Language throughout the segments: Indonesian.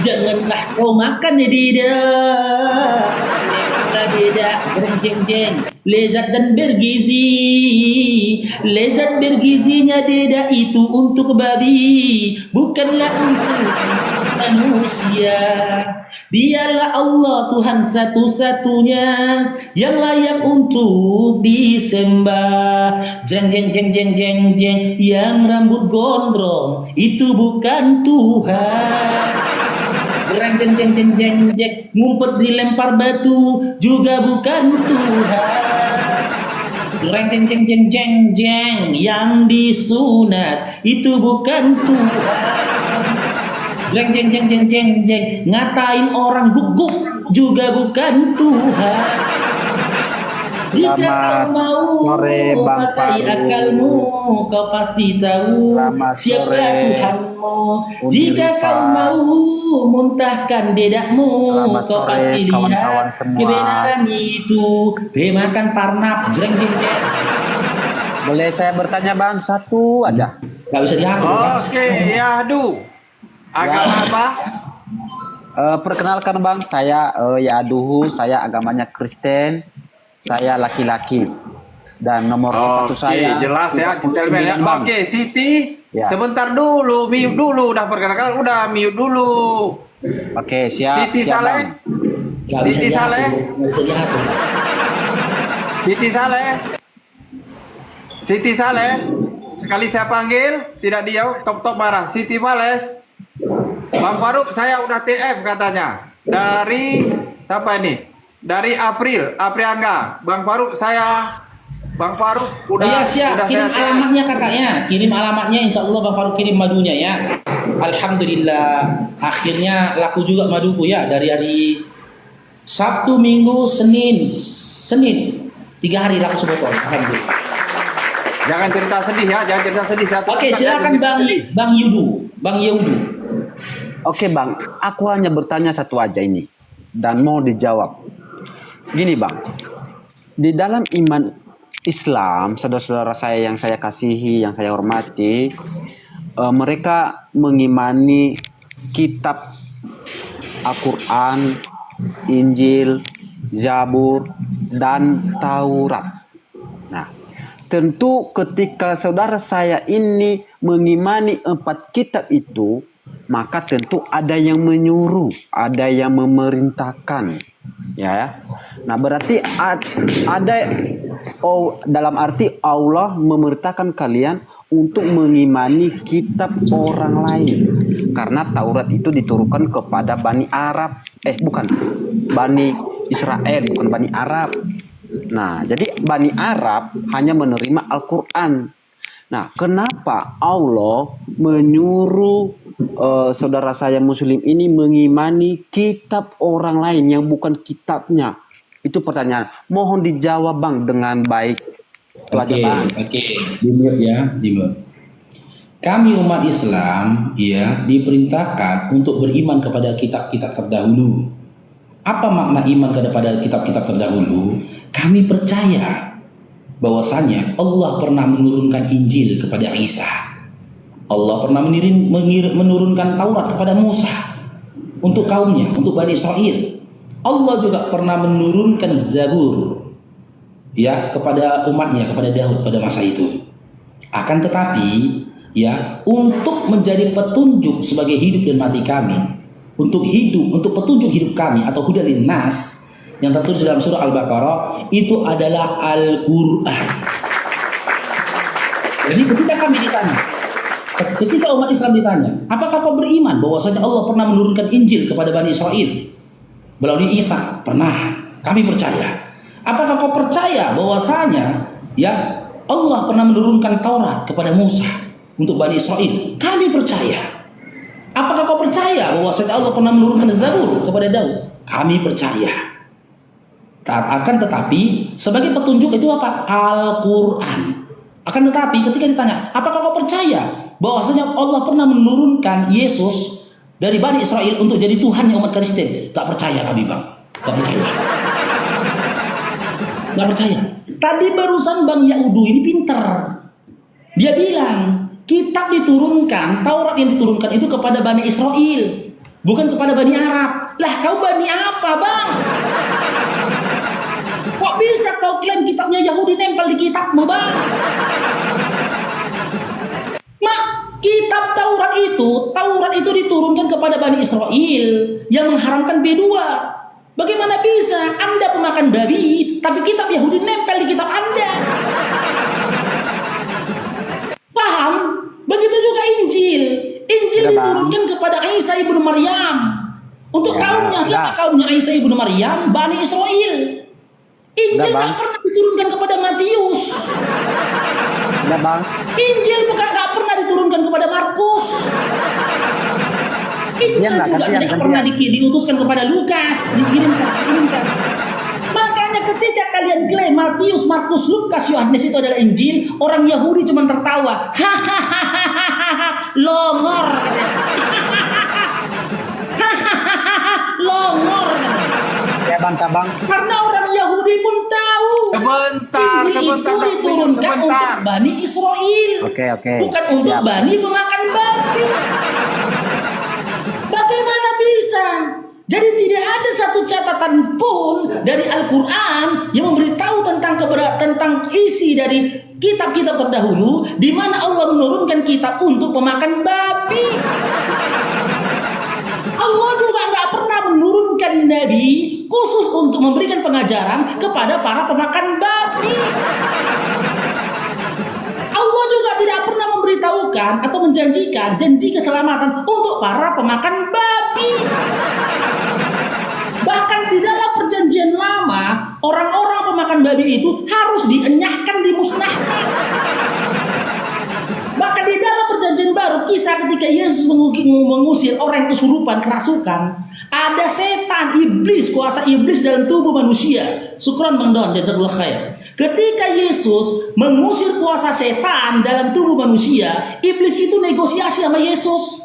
Janganlah kau makan dida. Dida, jeng. Lezat dan bergizi. Lezat bergizinya dida itu untuk babi, bukanlah untuk manusia. Biarlah Allah Tuhan satu-satunya yang layak untuk disembah. Jeng. Yang rambut gondrong itu bukan Tuhan. Jeng. Ngumpet dilempar batu juga bukan Tuhan. Jeng. Yang disunat itu bukan Tuhan. Jeng. Ngatain orang gugup juga bukan Tuhan. Jika kau mau pakai akalmu, kau pasti tahu siapa Tuhanmu. Jika kau mau muntahkan dedakmu, kau pasti lihat kebenaran itu. Makan parnap. Jeng. Boleh saya bertanya Bang satu aja? Gak bisa diatur. Oke, Yahdu. Agama apa? Perkenalkan Bang, saya Yaduhu, saya agamanya Kristen, saya laki-laki dan nomor sepatu saya. Jelas ya, gentleman ya. Bang. Oke, Siti, Ya. sebentar dulu, mute dulu, udah perkenalkan, udah mute dulu. Oke, siap. Siti siap, Saleh, Bang. Gak bisa Siti Saleh. diatur. Siti Saleh, Siti Saleh, sekali saya panggil, tidak dijawab, top marah. Siti Males, Bang Faruk, saya udah TF katanya. Dari siapa ini? Dari April Angga. Bang Faruk udah Ya siap, udah kirim saya TF. alamatnya kakaknya. Kirim alamatnya, insya Allah Bang Faruk kirim madunya ya. Alhamdulillah, akhirnya laku juga maduku ya. Dari hari Sabtu, Minggu, Senin 3 hari laku sebotol. Alhamdulillah. Jangan cerita sedih ya, jangan cerita sedih. Oke, silakan Bang Yudu. Oke Bang, aku hanya bertanya satu aja ini dan mau dijawab. Gini Bang, di dalam iman Islam, saudara-saudara saya yang saya kasihi, yang saya hormati, mereka mengimani kitab Al-Quran, Injil, Zabur, dan Taurat. Nah, tentu ketika saudara saya ini mengimani 4 kitab itu, maka tentu ada yang menyuruh, ada yang memerintahkan, ya. Nah, berarti ada dalam arti Allah memerintahkan kalian untuk mengimani kitab orang lain, karena Taurat itu diturunkan kepada Bani Arab, Bani Israel, bukan Bani Arab. Nah, jadi Bani Arab hanya menerima Al-Quran. Nah, kenapa Allah menyuruh saudara saya Muslim ini mengimani kitab orang lain yang bukan kitabnya? Itu pertanyaan. Mohon dijawab Bang dengan baik. Itu aja Bang. Oke. Dimulai ya, dimulai. Kami umat Islam ya diperintahkan untuk beriman kepada kitab-kitab terdahulu. Apa makna iman kepada kitab-kitab terdahulu? Kami percaya bahwasanya Allah pernah menurunkan Injil kepada Isa. Allah pernah menurunkan Taurat kepada Musa untuk kaumnya, untuk Bani Israel. Allah juga pernah menurunkan Zabur ya kepada umatnya, kepada Daud pada masa itu. Akan tetapi ya, untuk menjadi petunjuk sebagai hidup dan mati kami, untuk petunjuk hidup kami atau hudalin nas yang tertulis dalam surah Al-Baqarah itu adalah Al-Quran. Jadi ketika umat Islam ditanya, apakah kau beriman bahwasanya Allah pernah menurunkan Injil kepada Bani Israel melalui Isa? Pernah, kami percaya. Apakah kau percaya bahwasanya ya Allah pernah menurunkan Taurat kepada Musa untuk Bani Israel? Kami percaya. Apakah kau percaya bahwasanya Allah pernah menurunkan Zabur kepada Daud? Kami percaya. Akan tetapi sebagai petunjuk itu apa? Al-Quran. Akan tetapi ketika ditanya, apakah kau percaya bahwasanya Allah pernah menurunkan Yesus dari Bani Israel untuk jadi Tuhan umat Kristen? Gak percaya kami Bang. Gak percaya. Gak percaya. Tadi barusan Bang Yahudu ini pintar. Dia bilang kitab diturunkan, Taurat yang diturunkan itu kepada Bani Israel. bukan kepada Bani Arab. Lah kau Bani apa, Bang? Kok bisa kau klaim kitabnya Yahudi nempel di kitabmu, Bang? Mak, kitab Taurat itu diturunkan kepada Bani Israel yang mengharamkan B2. Bagaimana bisa Anda pemakan babi, tapi kitab Yahudi nempel di kitab Anda? Paham? Begitu juga Injil. Injil diturunkan kepada Isa ibnu Maryam. Untuk kaumnya, siapa kaumnya Isa ibnu Maryam? Bani Israel. Injil nggak pernah diturunkan kepada Matius. Injil bukan nggak pernah diturunkan kepada Markus. Injil juga tidak pernah diutuskan kepada Lukas, dikirimkan. Makanya ketika kalian klaim Matius, Markus, Lukas, Yohanes itu adalah Injil, orang Yahudi cuma tertawa. Hahaha, longor. Longor. Ya bang. Karena orang Yahudi pun tahu. Sebentar. Untuk Bani Israel. Oke. Bukan untuk Bani pemakan babi. Bagaimana bisa? Jadi tidak ada satu catatan pun dari Al-Quran yang memberitahu tentang isi dari kitab-kitab terdahulu di mana Allah menurunkan kitab untuk pemakan babi. Allah juga nggak pernah menurunkan nabi khusus untuk memberikan pengajaran kepada para pemakan babi. Allah juga tidak pernah memberitahukan atau menjanjikan janji keselamatan untuk para pemakan babi. Bahkan di dalam perjanjian lama, orang-orang pemakan babi itu harus dienyahkan, dimusnahkan. Bahkan di dalam perjanjian baru, kisah ketika Yesus mengusir orang kesurupan, kerasukan, ada setan, iblis, kuasa iblis dalam tubuh manusia. Syukran Bang Don, jazakallah khair. Ketika Yesus mengusir kuasa setan dalam tubuh manusia, iblis itu negosiasi sama Yesus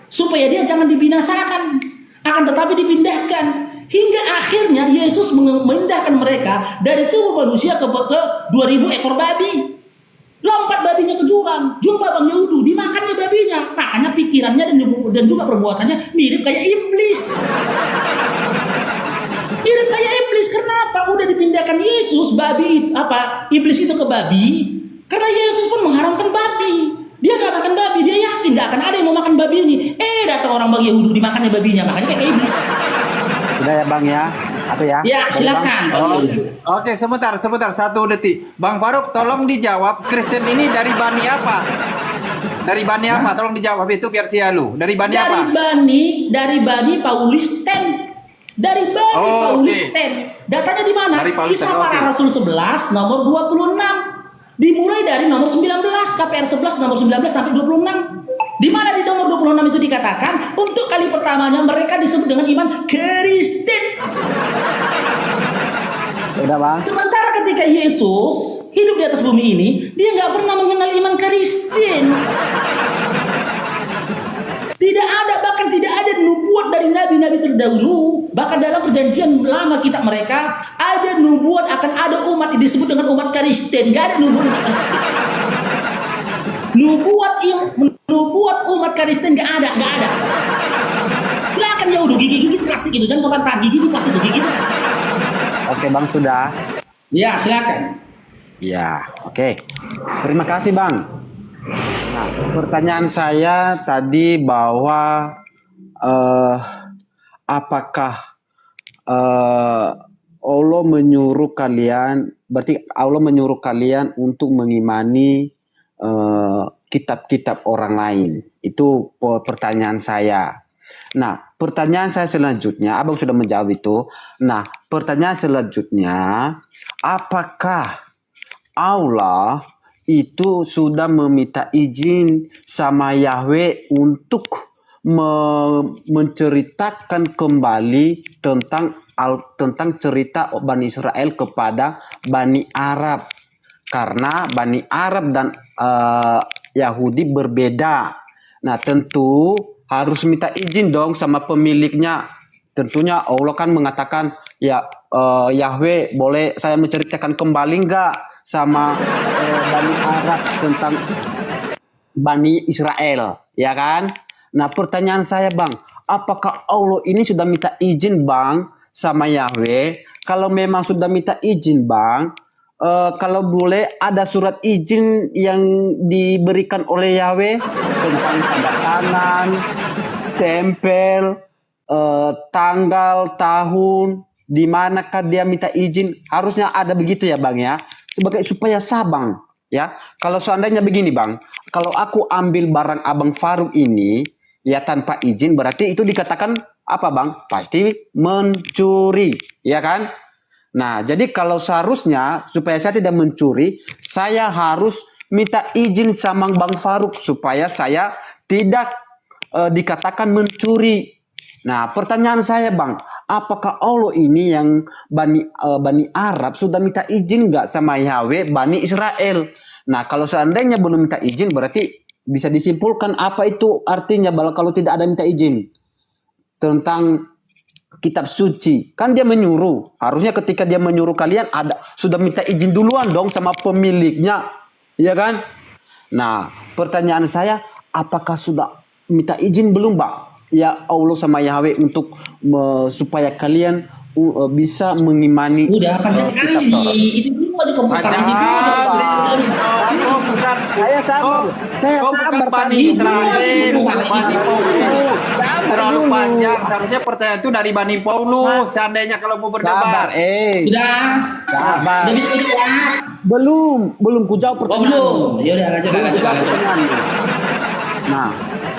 supaya dia jangan dibinasakan, akan tetapi dipindahkan. Hingga akhirnya Yesus memindahkan mereka dari tubuh manusia ke 2000 ekor babi. Lompat babinya ke jurang, jumpa Bang Yahudu, dimakannya babinya. Makanya pikirannya dan juga perbuatannya mirip kayak iblis. Mirip kayak iblis. Kenapa? Udah dipindahkan Yesus iblis itu ke babi. Karena Yesus pun mengharamkan babi. Dia gak makan babi, dia yakin gak akan ada yang mau makan babi ini. Datang orang Bang Yahudu, dimakannya babinya. Makanya kayak iblis. Sudah ya Bang ya? Atau ya? Ya, silakan. Oke, sebentar, 1 detik. Bang Faruk, tolong dijawab, Kristen ini dari Bani apa? Dari Bani apa? Tolong dijawab itu biar sialu. Dari Bani apa? Dari Bani Paulisten. Dari Bani Paulisten. Datanya di mana? Kisah Para Rasul 11 nomor 26. Dimulai dari nomor 19, KPR 11 nomor 19 sampai 26. Di mana di nomor 26 itu dikatakan untuk kali pertamanya mereka disebut dengan iman Kristen. Udah Bang. Sementara ketika Yesus hidup di atas bumi ini, dia nggak pernah mengenal iman Kristen. Bahkan tidak ada nubuat dari nabi-nabi terdahulu. Bahkan dalam perjanjian lama kitab mereka ada nubuat akan ada umat yang disebut dengan umat Kristen. Gak ada nubuat Kristen. Nubuat umat Kristen gak ada. Silakan ya udah gigi plastik itu dan kotak gigi plastik itu gigi. Oke Bang, sudah. Ya, silakan. Ya, oke. Terima kasih Bang. Nah, pertanyaan saya tadi bahwa apakah Allah menyuruh kalian, berarti Allah menyuruh kalian untuk mengimani kitab-kitab orang lain? Itu pertanyaan saya. Nah, pertanyaan saya selanjutnya, Abang sudah menjawab itu. Nah, pertanyaan selanjutnya, apakah Allah itu sudah meminta izin sama Yahweh untuk menceritakan kembali tentang cerita Bani Israel kepada Bani Arab, karena Bani Arab dan Yahudi berbeda. Nah, tentu harus minta izin dong sama pemiliknya. Tentunya Allah kan mengatakan, ya Yahweh, boleh saya menceritakan kembali enggak sama Bani Arab tentang Bani Israel, ya kan? Nah, pertanyaan saya Bang, apakah Allah ini sudah minta izin bang sama Yahweh? Kalau memang sudah minta izin bang, kalau boleh ada surat izin yang diberikan oleh Yahweh tentang tanda tangan, stempel, tanggal, tahun, di manakah dia minta izin, harusnya ada begitu ya bang ya, sebagai supaya sabang ya. Kalau seandainya begini bang, kalau aku ambil barang abang Faruk ini ya tanpa izin, berarti itu dikatakan apa bang? Pasti mencuri, ya kan? Nah, jadi kalau seharusnya supaya saya tidak mencuri, saya harus minta izin sama bang Faruk supaya saya tidak dikatakan mencuri. Nah, pertanyaan saya bang, apakah Allah ini yang Bani Arab sudah minta izin nggak sama Yahweh Bani Israel? Nah, kalau seandainya belum minta izin, berarti bisa disimpulkan apa itu artinya kalau tidak ada minta izin tentang kitab suci. Kan dia menyuruh. Harusnya ketika dia menyuruh kalian sudah minta izin duluan dong sama pemiliknya, ya kan? Nah, pertanyaan saya, apakah sudah minta izin belum, Bang? Ya Allah sama Yahweh untuk supaya kalian bisa mengimani Udah panjang kitab kali. Taurat. Itu dulu aja kamu Panjang tanya gitu aja. kali. Kau bukan Saya sabar. Saya kau sabar, bukan Bani Pak. Israel, Bani Paulus. Sabar Terlalu dulu. panjang. Seharusnya pertanyaan itu dari Bani Paulus. Seandainya kalau mau Sabar, berdebat. Udah. Sabar. Udah bisa ya. Belum ku jawab Oh pertanyaan. belum. Ya udah lanjut. Nah,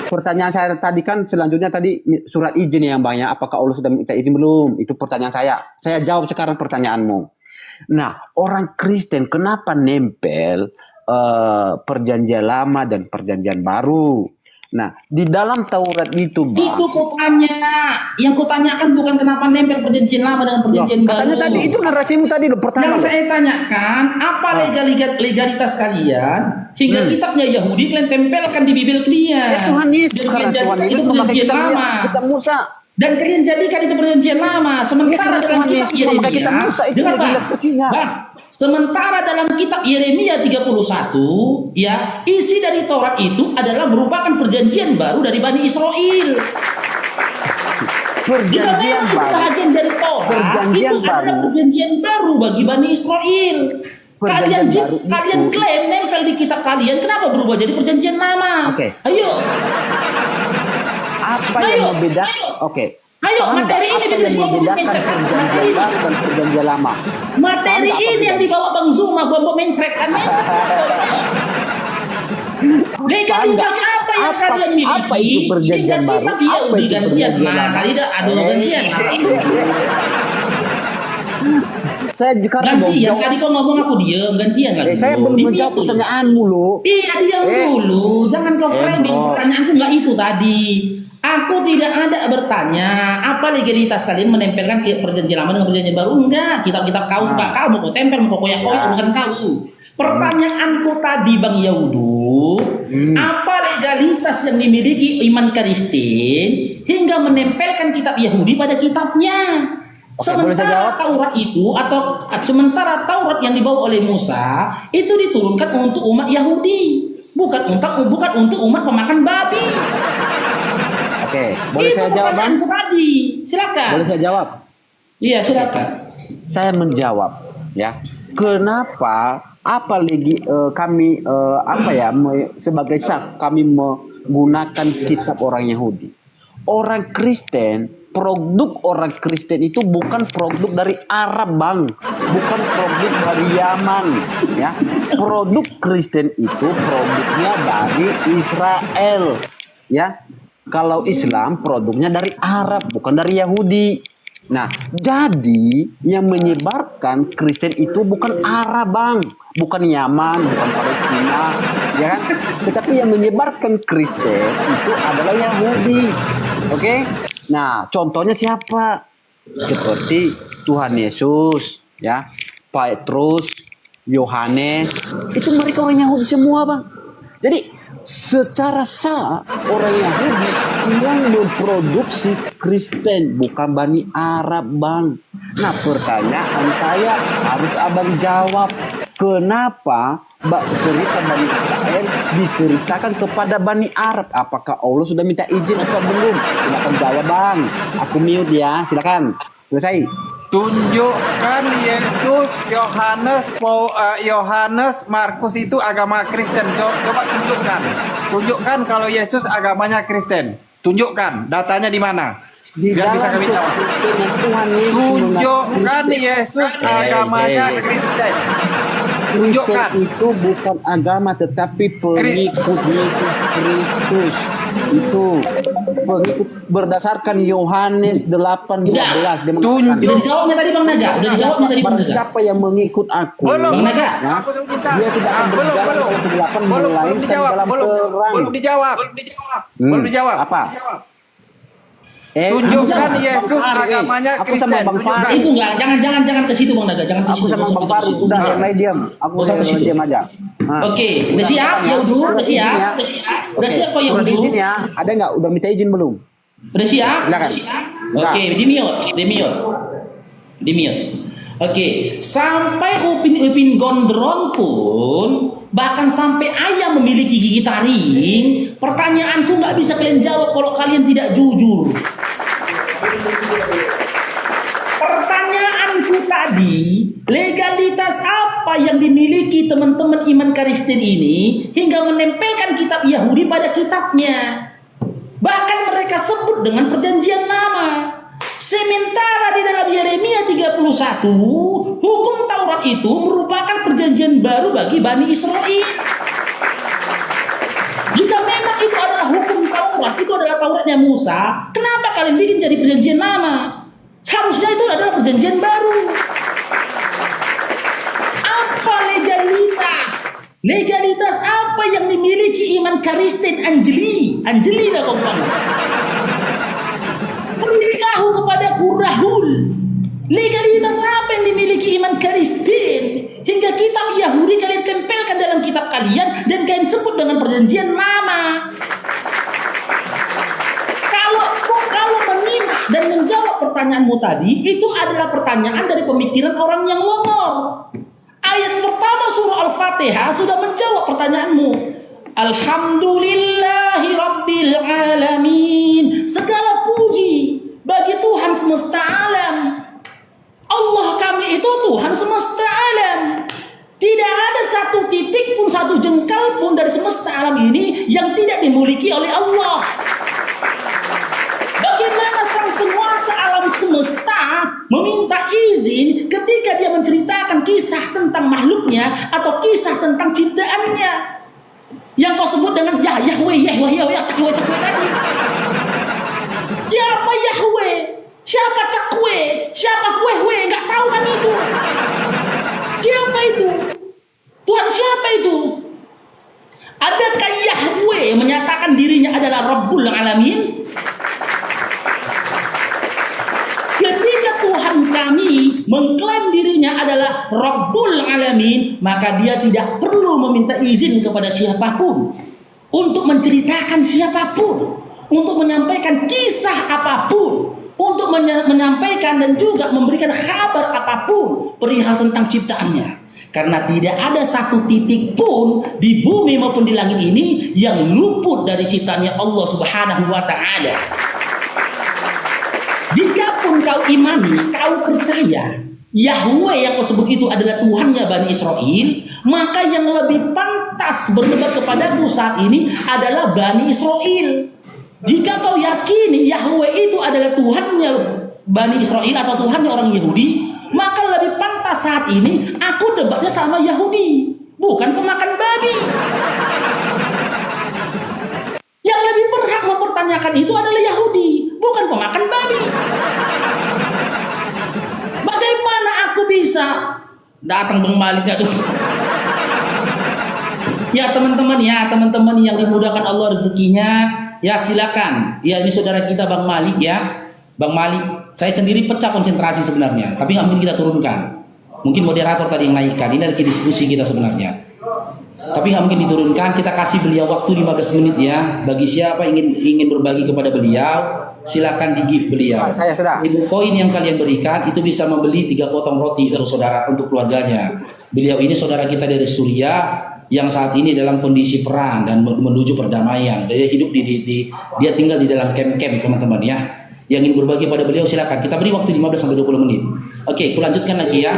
pertanyaan saya tadi kan selanjutnya tadi surat izin yang banyak. Apakah Allah sudah minta izin belum? Itu pertanyaan saya. Saya jawab sekarang pertanyaanmu. Nah, orang Kristen kenapa nempel perjanjian lama dan perjanjian baru? Nah, di dalam Taurat itu, Bang. Itu kau tanya. Yang kau tanyakan bukan kenapa nempel perjanjian lama dengan perjanjian baru. Katanya tadi itu narasimu tadi lo pertama. Yang saya tanyakan, apa legalitas kalian hingga kitabnya Yahudi kalian tempelkan di Bibel kalian? Ya, Tuhan Yesus Dan karena kalian Tuhan jadikan Yesus itu memakai perjanjian kitab lama. kitab Musa. Dan kalian jadikan itu perjanjian lama. Sementara Iya, dalam Tuhan kitab Yesus memakai kitab Yeremia, Musa, itu dengar, Pak. legalitasnya. Bang, sementara dalam kitab Yeremia 31, ya, isi dari Taurat itu adalah merupakan perjanjian baru dari Bani Israel. Jika Perjanjian memang itu baru. bagian dari Taurat, Perjanjian itu adalah baru. perjanjian baru bagi Bani Israel. Perjanjian baru Kalian itu. klaim nempel di kitab kalian, kenapa berubah jadi perjanjian lama? Oke. Ayo, Apa Ayo, yang membedakan? ayo. Oke. Ayo, Paham nggak materi ini apa yang bikin semua membedakan orang perjanjian baru dan perjanjian lama? materi Paham nggak apa ini yang bedanya? dibawa Bang Zuma, Bang mencretkan. Legalitas apa yang Apa- kalian miliki? apa itu perjanjian Hingga baru? kitab dia Apa itu gantian. perjanjian Nah, lama? kali dah ada gantian. Saya sekarang mau Gantian, jawab. tadi kau ngomong aku diam, gantian lagi. Saya belum menjawab pertanyaanmu lo. Iya, diam dulu. Jangan kau framing. Bro. Pertanyaanku nggak itu tadi. Aku tidak ada bertanya apa legalitas kalian menempelkan ke perjanjian lama dengan perjanjian baru. Enggak. Kitab-kitab kau suka kau mau kau tempel, mau kau koyak-koyak urusan kau. Pertanyaanku tadi Bang Yahudu, apa legalitas yang dimiliki iman Kristen hingga menempelkan kitab Yahudi pada kitabnya? Oke, boleh saya jawab? Sementara Taurat yang dibawa oleh Musa itu diturunkan untuk umat Yahudi, bukan untuk umat pemakan babi. Oke, boleh Itu saya jawab, Bang? pertanyaanku tadi. Silakan. Boleh saya jawab? Iya, silakan. Saya menjawab, ya. Kenapa? Apa lagi kami sebagai sak kami menggunakan kitab orang Yahudi? Orang Kristen, produk orang Kristen itu bukan produk dari Arab, Bang. Bukan produk dari Yaman, ya. Produk Kristen itu produknya dari Israel, ya. Kalau Islam produknya dari Arab, bukan dari Yahudi. Nah, jadi yang menyebarkan Kristen itu bukan Arab, Bang. Bukan Yaman, bukan Palestina, ya kan? Tetapi yang menyebarkan Kristen itu adalah Yahudi. Oke? Nah, contohnya siapa? Seperti Tuhan Yesus, ya. Petrus, Yohanes, itu mereka orang Yahudi semua, Bang. Jadi secara sah orang Yahudi yang memproduksi Kristen, bukan Bani Arab, Bang. Nah, pertanyaan saya harus abang jawab. kenapa cerita Bani Israel diceritakan kepada Bani Arab? Apakah Allah sudah minta izin atau belum? Silakan jawab bang. Aku mute ya. Silakan. Selesai. Tunjukkan Yesus, Yohanes, Markus itu agama Kristen. Coba tunjukkan. Tunjukkan kalau Yesus agamanya Kristen. Tunjukkan datanya di mana? Biar bisa kami jawab. Tuhan Yesus Tunjukkan Yesus agamanya Kristen. Tunjukkan. Kristen itu bukan agama tetapi pengikut Yesus Kristus. Itu pengikut berdasarkan Yohanes 8:12 dia mengatakan. Udah dijawabnya tadi Bang Naga. Udah dijawabnya tadi Bang Naga. Siapa yang mengikut aku? Belum. Bang Naga. Aku sudah minta. Dia tidak akan berjalan kalau kegelapan Belum dijawab. dalam perang. Belum dijawab. Belum dijawab. Apa? Tunjukkan aku Yesus sama Bang Fahri, agamanya aku sama Kristen. Bang Fahri. Itu enggak, jangan ke situ Bang Naga, jangan ke Aku situ. sama Nggak Bang usah Fahri ke situ. udah yang lain diam. Aku Nggak usah ke situ. diam aja. Nah. Oke, udah siap ya Udu? Udah siap? Udah siap kok ya Udah Udu? izin ya? Ada nggak? Udah minta izin belum? Udah siap? Silakan. Oke, di mute. Oke, sampai Upin Gondrong pun, bahkan sampai ayam memiliki gigi taring, pertanyaanku nggak bisa kalian jawab kalau kalian tidak jujur. Pertanyaanku tadi, legalitas apa yang dimiliki teman-teman iman Kristen ini hingga menempelkan kitab Yahudi pada kitabnya? Bahkan mereka sebut dengan perjanjian lama. Sementara di dalam Yeremia 31, hukum Taurat itu merupakan perjanjian baru bagi Bani Israel. Jika memang itu adalah hukum Taurat, itu adalah Tauratnya Musa, kenapa kalian bikin jadi perjanjian lama? Harusnya itu adalah perjanjian baru. Apa legalitas? Legalitas apa yang dimiliki iman Kristen Anjeli lah kau bilang. Beritahu kepadaku Rahul. Legalitas apa yang dimiliki iman Kristen hingga kitab Yahudi kalian tempelkan dalam kitab kalian dan kalian sebut dengan perjanjian lama? Kalau menyimak dan menjawab pertanyaanmu tadi, itu adalah pertanyaan dari pemikiran orang yang longor. Ayat pertama surah Al-Fatihah sudah menjawab pertanyaanmu. Alhamdulillahi Rabbil Alamin. Segala puji bagi Tuhan semesta alam. Allah kami itu Tuhan semesta alam. Tidak ada satu titik pun, satu jengkal pun dari semesta alam ini yang tidak dimiliki oleh Allah. Bagaimana sang penguasa alam semesta meminta izin ketika dia menceritakan kisah tentang makhluknya atau kisah tentang ciptaannya yang kau sebut dengan Yahweh cakwe tadi. Siapa Yahweh? Siapa cakwe? Siapa weh? Nggak tahu kan itu. Siapa itu? Tuhan siapa itu? Adakah Yahweh menyatakan dirinya adalah Rabbul Alamin? Ketika Tuhan kami mengklaim dirinya adalah Rabbul Alamin, maka dia tidak perlu meminta izin kepada siapapun untuk menceritakan siapapun, untuk menyampaikan kisah apapun, untuk menyampaikan dan juga memberikan kabar apapun perihal tentang ciptaannya. Karena tidak ada satu titik pun di bumi maupun di langit ini yang luput dari ciptaannya Allah Subhanahu wa Ta'ala. Jikapun kau imani, kau percaya Yahweh yang kau sebut itu adalah Tuhannya Bani Israel, maka yang lebih pantas berdebat kepadamu saat ini adalah Bani Israel. Jika kau yakini Yahweh itu adalah Tuhannya Bani Israel atau Tuhannya orang Yahudi, maka lebih pantas saat ini aku debatnya sama Yahudi, bukan pemakan babi. Yang lebih berhak mempertanyakan itu adalah Yahudi, bukan pemakan babi. Bagaimana aku bisa datang Bang Malik tuh? Ya teman-teman yang dimudahkan Allah rezekinya, ya silakan. Ya ini saudara kita Bang Malik ya. Bang Malik, saya sendiri pecah konsentrasi sebenarnya, tapi nggak mungkin kita turunkan. Mungkin moderator tadi yang naikkan. Ini dari diskusi kita sebenarnya. Tapi nggak mungkin diturunkan. Kita kasih beliau waktu 15 menit ya. Bagi siapa ingin berbagi kepada beliau, silakan di give beliau. Saya sudah. Ibu koin yang kalian berikan itu bisa membeli 3 potong roti untuk saudara, untuk keluarganya. Beliau ini saudara kita dari Suriah yang saat ini dalam kondisi perang dan menuju perdamaian. Dia hidup dia tinggal di dalam camp-camp, teman-teman ya. Yang ingin berbagi pada beliau silakan. Kita beri waktu 15 sampai 20 menit. Oke, aku lanjutkan lagi ya.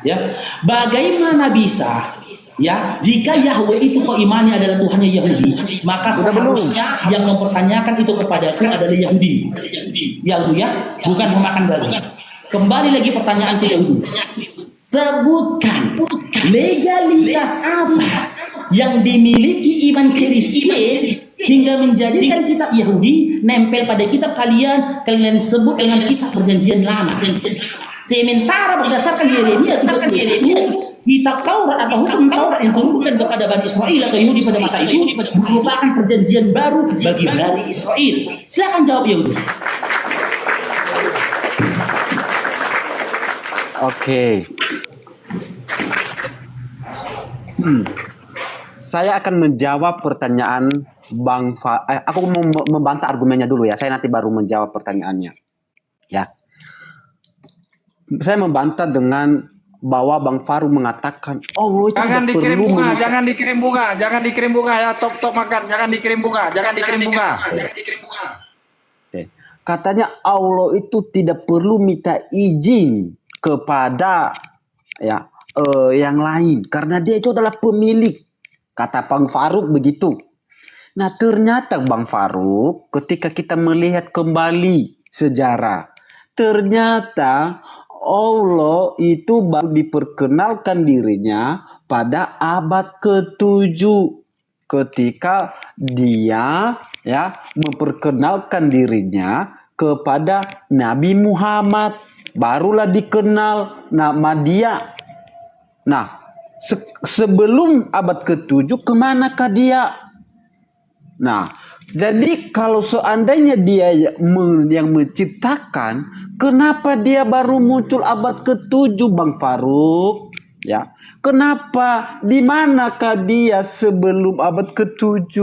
Ya. Bagaimana bisa ya, jika Yahweh itu kau imani adalah Tuhannya Yahudi, maka seharusnya yang mempertanyakan itu kepadaku adalah Yahudi. Yahudi ya, bukan pemakan babi. Kembali lagi pertanyaan ke Yahudi. Sebutkan legalitas apa yang dimiliki iman Kristen hingga menjadikan kitab Yahudi nempel pada kitab kalian sebut dengan kitab perjanjian lama. Sementara berdasarkan Yeremia 31, kitab Taurat atau hukum Taurat yang turunkan kepada Bani Israel atau Yahudi pada masa itu merupakan perjanjian baru bagi Bani Israel. Silakan jawab Yahudi. Oke. Saya akan menjawab pertanyaan Bang aku mau membantah argumennya dulu ya. Saya nanti baru menjawab pertanyaannya. Ya. Saya membantah dengan bahwa Bang Faru mengatakan Allah itu Jangan tidak dikirim perlu bunga, jangan dikirim bunga ya, tok makan, jangan dikirim bunga. Oke. Katanya Allah itu tidak perlu minta izin kepada yang lain karena dia itu adalah pemilik. Kata Bang Faruk begitu. Nah, ternyata Bang Faruk ketika kita melihat kembali sejarah, ternyata Allah itu baru diperkenalkan dirinya pada abad ke-7 ketika dia memperkenalkan dirinya kepada Nabi Muhammad, barulah dikenal nama dia. Nah, sebelum abad ke-7 kemanakah dia? Nah, jadi kalau seandainya dia yang menciptakan, kenapa dia baru muncul abad ke-7 Bang Faruk? Ya, kenapa? Di manakah dia sebelum abad ke-7?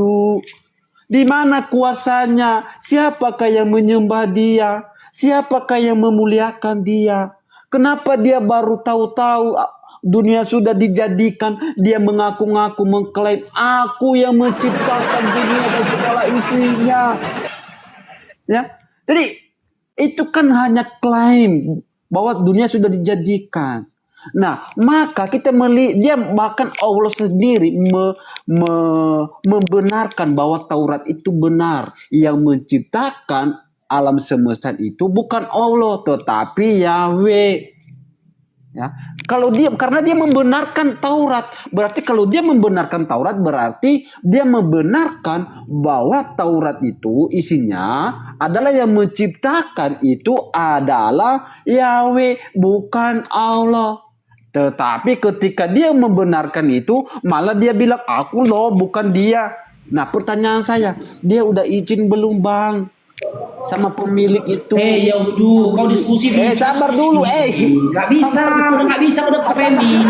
Di mana kuasanya? Siapakah yang menyembah dia? Siapakah yang memuliakan dia? Kenapa dia baru tahu-tahu dunia sudah dijadikan, dia mengaku-ngaku mengklaim aku yang menciptakan dunia dan segala isinya. Ya. Jadi itu kan hanya klaim bahwa dunia sudah dijadikan. Nah, maka kita dia bahkan Allah sendiri membenarkan bahwa Taurat itu benar. Yang menciptakan alam semesta itu bukan Allah tetapi Yahweh. Ya, karena dia membenarkan Taurat, berarti kalau dia membenarkan Taurat berarti dia membenarkan bahwa Taurat itu isinya adalah yang menciptakan itu adalah Yahweh, bukan Allah. Tetapi ketika dia membenarkan itu, malah dia bilang aku loh, bukan dia. Nah, pertanyaan saya, dia udah izin belum Bang? Sama pemilik itu. Yaudu, kau diskusi sabar dulu, Gak bisa, udah pending.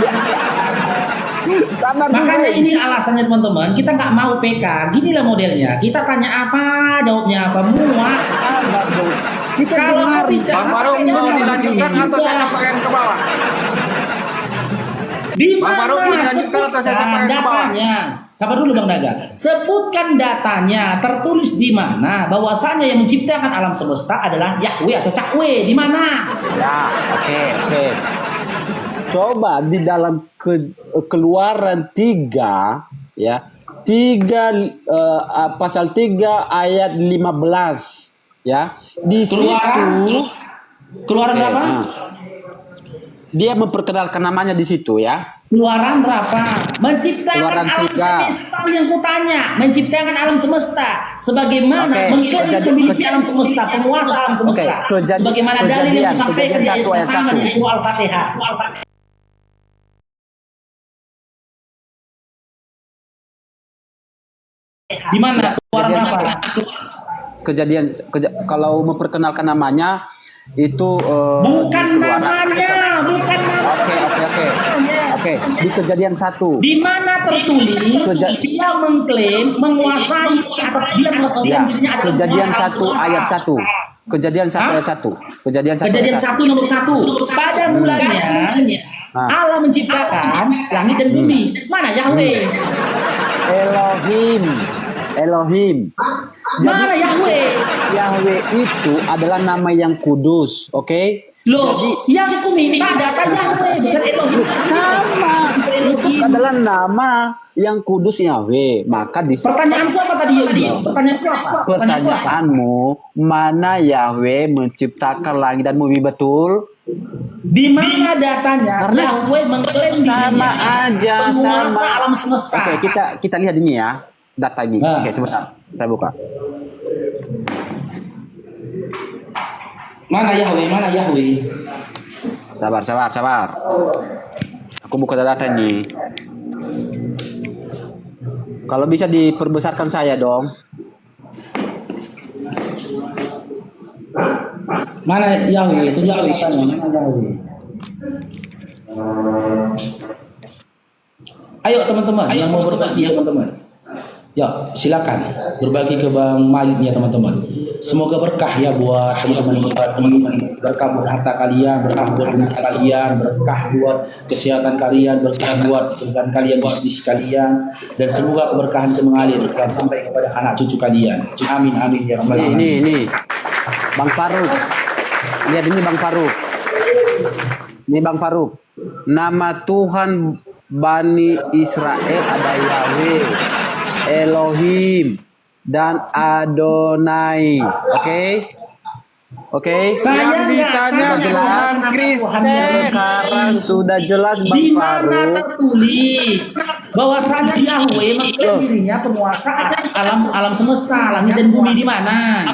Makanya ini alasannya teman-teman, kita nggak mau PK. Ginilah modelnya, kita tanya apa, jawabnya apa, muak. Kalau mau bicara, Bang Faru mau dilanjutkan atau saya nampakkan ke bawah? Di Bang Faru mau dilanjutkan atau saya nampakkan ke bawah? Sabar dulu Bang Daga. Sebutkan datanya, tertulis di mana bahwasanya yang menciptakan alam semesta adalah Yahweh atau Cakwe, di mana? Ya, oke. Coba di dalam Keluaran 3 ya. Pasal 3 ayat 15 ya. Di Keluaran berapa? Dia memperkenalkan namanya di situ ya. Keluaran berapa? Menciptakan Keluaran alam 3. semesta yang kutanya. Menciptakan alam semesta. Sebagaimana mengklaim memiliki alam semesta. Penguasa alam semesta. Sebagaimana dalil yang disampaikan di ayat pertama di surah Al-Fatihah. Di mana? Keluaran berapa? Kalau memperkenalkan namanya itu bukan namanya. Oke. Oke, di Kejadian 1. Di mana tertulis dia mengklaim menguasai asal dia melakukan Ya, dirinya adalah Kejadian penguasa 1 semesta. ayat 1. Kejadian 1 Hah? ayat 1. Kejadian 1 Kejadian ayat 1. 1 nomor 1. Pada mulanya Allah menciptakan langit dan bumi. Mana Yahweh? Elohim. Mana Yahweh? Yahweh itu adalah nama yang kudus, oke? Loh, Jadi yang itu minta data Yahweh bukan Elohim. sama, itu adalah nama yang kudus Yahweh. Maka di Pertanyaanku apa tadi? Pertanyaanku apa? pertanyaanmu, mana Yahweh menciptakan langit dan bumi betul? Di mana datanya? Karena Yahweh mengklaim sama dirinya aja, penguasa sama. alam semesta. Oke, kita lihat ini ya, data ini. Nah. Oke, sebentar, saya buka. Mana Yahweh? Mana Yahweh? Sabar. Aku buka data ini. Kalau bisa diperbesarkan saya dong. Mana Yahweh? Itu Yahweh tanya, mana Yahweh? Ayo teman-teman yang mau berbagi teman-teman. Ya, silakan berbagi ke Bang Malik ya teman-teman. Semoga berkah ya buat teman-teman, berkah buat harta kalian, berkah buat anak kalian, berkah buat kesehatan kalian, berkah buat pekerjaan kalian, bisnis kalian, dan semoga keberkahan itu mengalir dan sampai kepada anak cucu kalian. Amin amin ya rabbal alamin. Ini, Bang Faruk. Lihat ini Bang Faruk. Ini Bang Faruk. Nama Tuhan Bani Israel ada Yahweh, Elohim, dan Adonai. Oke? Yang ditanya Tuhan Kristen. Sekarang sudah jelas Bang Di mana Faruk. tertulis bahwasanya Yahweh mengklaim dirinya penguasa alam semesta, langit dan bumi di mana?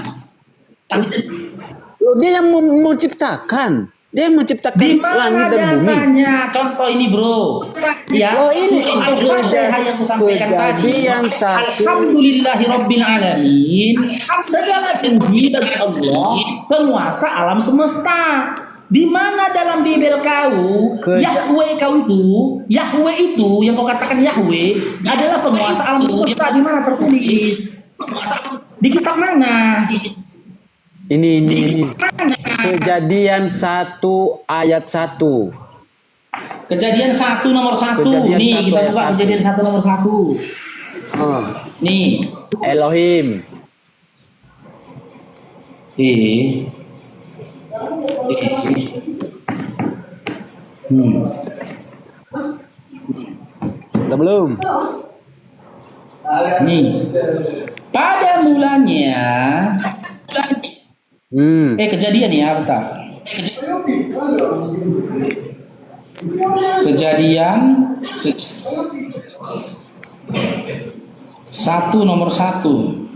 Loh, dia yang menciptakan. Dia yang menciptakan Di mana langit dan bumi. datanya? Contoh ini bro. Ya, Oh, ini Al-Fatihah yang kusampaikan tadi. kejadian 1. Alhamdulillahirabbil alamin. Segala puji bagi Allah, penguasa alam semesta. Di mana dalam Bible kau, Yahweh itu yang kau katakan Yahweh adalah penguasa alam semesta. Di mana tertulis? Di kitab mana? Ini. Kejadian 1 ayat 1. Kejadian 1 nomor 1. Kejadian Nih 1 kita ayat buka 1. kejadian 1 nomor 1. Nih. Elohim. Udah belum? Nih. Pada mulanya kejadian ya, bentar. Kejadian 1 nomor 1.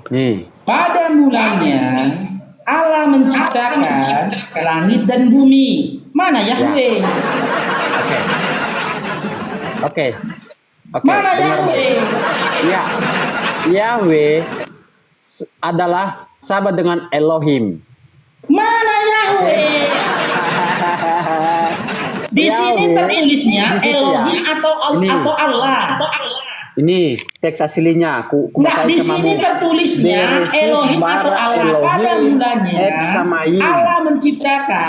Nih. Pada mulanya Allah menciptakan langit dan bumi. Mana Yahweh? Oke. Mana dengar baik. Yahweh? Ya. Yahweh adalah sahabat dengan Elohim. Mana Yahweh? Di sini tertulisnya Di situ ya. Elohim atau Allah. Ini teks aslinya. Aku Nah, bacain di sama sini kamu. tertulisnya Bereshit Elohim atau bara Allah. Elohim, Pada mulanya et samayim. Allah menciptakan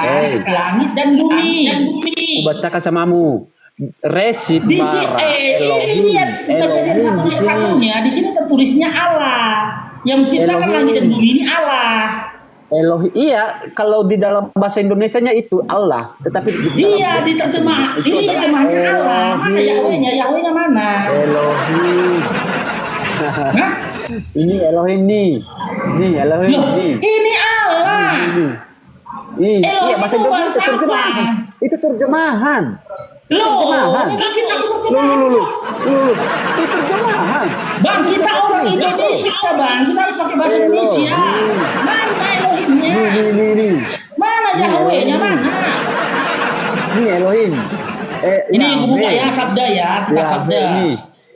langit dan bumi. Aku bacakan samamu. Resit Di sini bara Elohim. ini lihat kejadian Elohim satu di ayat sini. satunya. Di sini tertulisnya Allah yang menciptakan Elohim. langit dan bumi ini Allah. Elohim, iya, kalau di dalam bahasa Indonesianya itu Allah, tetapi Iya, diterjemah. Ini terjemahannya Allah. Mana Yahwehnya? Yahwehnya mana? Elohim. Hah? Ini Elohim nih. Nih Elohim Loh, nih. ini Allah. Nih, iya Elohim bahasa itu Indonesia bahasa terjemahan. apa? Itu terjemahan. Loh, Terjemahan. ini kan kita Lu. terjemahan. Itu terjemahan. Bang, kita orang Indonesia, Bang. Kita harus pakai bahasa Indonesia. Mana Elohimnya? Nih. Mana Yahwehnya? Mana? Ini Elohim. Ini gue buka ya, 1 sabda ya, kitab sabda. Ini.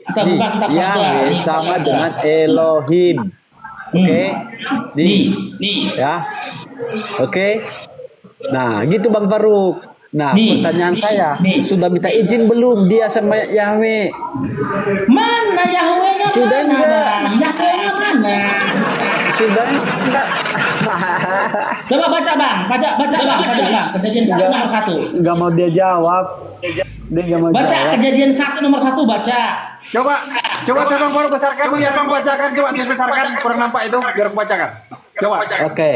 Kita buka kitab sabda. Yahweh Ini sama sabda. dengan Elohim. Oke. Nih. Ya. Oke. Nah, gitu Bang Faruk. Nah, Nih. pertanyaan saya, Nih. sudah minta izin belum dia sama Yahweh? Mana Yahweh-nya Sudah mana, enggak? Bang? Yahweh-nya mana? Sudah enggak? Coba baca Bang, baca Bang. Kejadian 1 nomor 1. Enggak mau dia jawab. Dia enggak mau Baca jawab. kejadian 1 nomor 1 baca. Coba Bang Faruk besarkan, biar Bang bacakan, coba besarkan, kurang nampak itu, biar aku bacakan. Coba. Oke.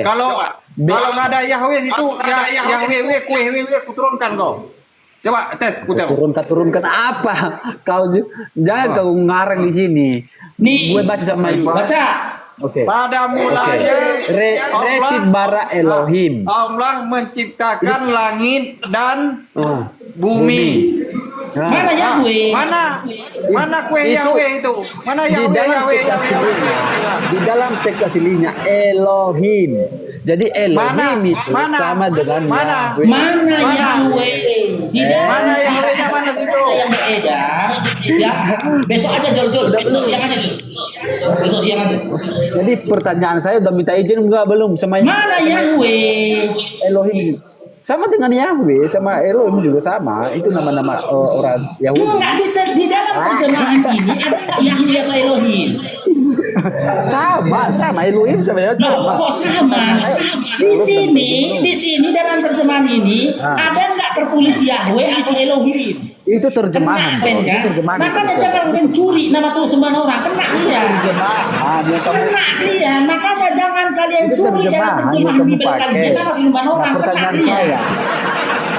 Kalau nggak ada Yahweh itu, ya Yahweh, ku turunkan kau. Coba tes, ku tengok. Turunkan apa? Jangan kau ngarang di sini. Nih. Gue baca sama Baca. Oke. Pada mulanya Resit bara Elohim. Allah menciptakan langit dan Ah. bumi. Nah. Mana Yahweh? Mana kue Itu- Yahweh itu? Mana Di Yahweh? dalam teks aslinya, di dalam teks aslinya Elohim. Jadi Elohim itu sama dengan Yahweh. Mana Yahweh? Di dalam Mana Yahwehnya mana situ? yang beredar. Ya, besok aja Jol. Besok siang aja Jol. Besok siang aja. Jadi pertanyaan saya udah minta izin enggak belum sama Mana Yahweh? Elohim? Sama dengan Yahweh, sama Elohim juga sama. Itu nama-nama orang Yahudi. Enggak di dalam terjemahan ini ada nggak Yahweh atau Elohim? Sama Elohim sama Yahweh. Loh, kok sama? Di sini dalam terjemahan ini ada nggak tertulis Yahweh atau Elohim? Itu terjemahan, Kena, bro. Ben, Itu kan? terjemahan. Makanya jangan mencuri nama Tuhan sembahan orang. Kena dia. Terjemahan yang kamu Kena dia. Makanya jangan kalian itu curi dalam terjemahan yang terjemahan kamu Bibel pakai. kalian. Nama sembahan Nah, orang. Kena pertanyaan dia. saya,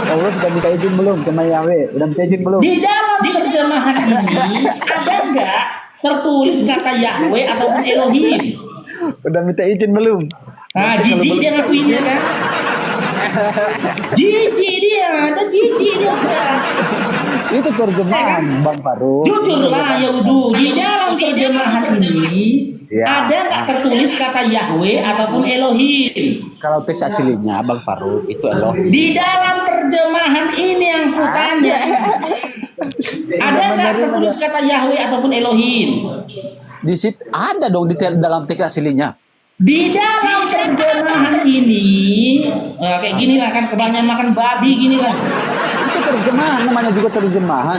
Allah sudah minta izin belum sama Yahweh? Udah minta izin belum? Di dalam terjemahan ini ada nggak tertulis kata Yahweh ataupun Elohim? Udah minta izin belum? Nah, jijik dia ngakuinnya kan? Jijik dia. Itu terjemahan, Bang Faruk. Jujurlah Yahudu, di dalam terjemahan ini Ya. ada nggak tertulis kata Yahweh ataupun Elohim? Kalau teks aslinya, Bang Faruk, itu Elohim. Di dalam terjemahan ini yang kutanya, ada nggak tertulis kata Yahweh ataupun Elohim? Di situ ada dong di dalam teks aslinya. Di dalam terjemahan ini, kayak gini lah kan, kebanyakan makan babi gini lah. Itu terjemahan, namanya juga terjemahan.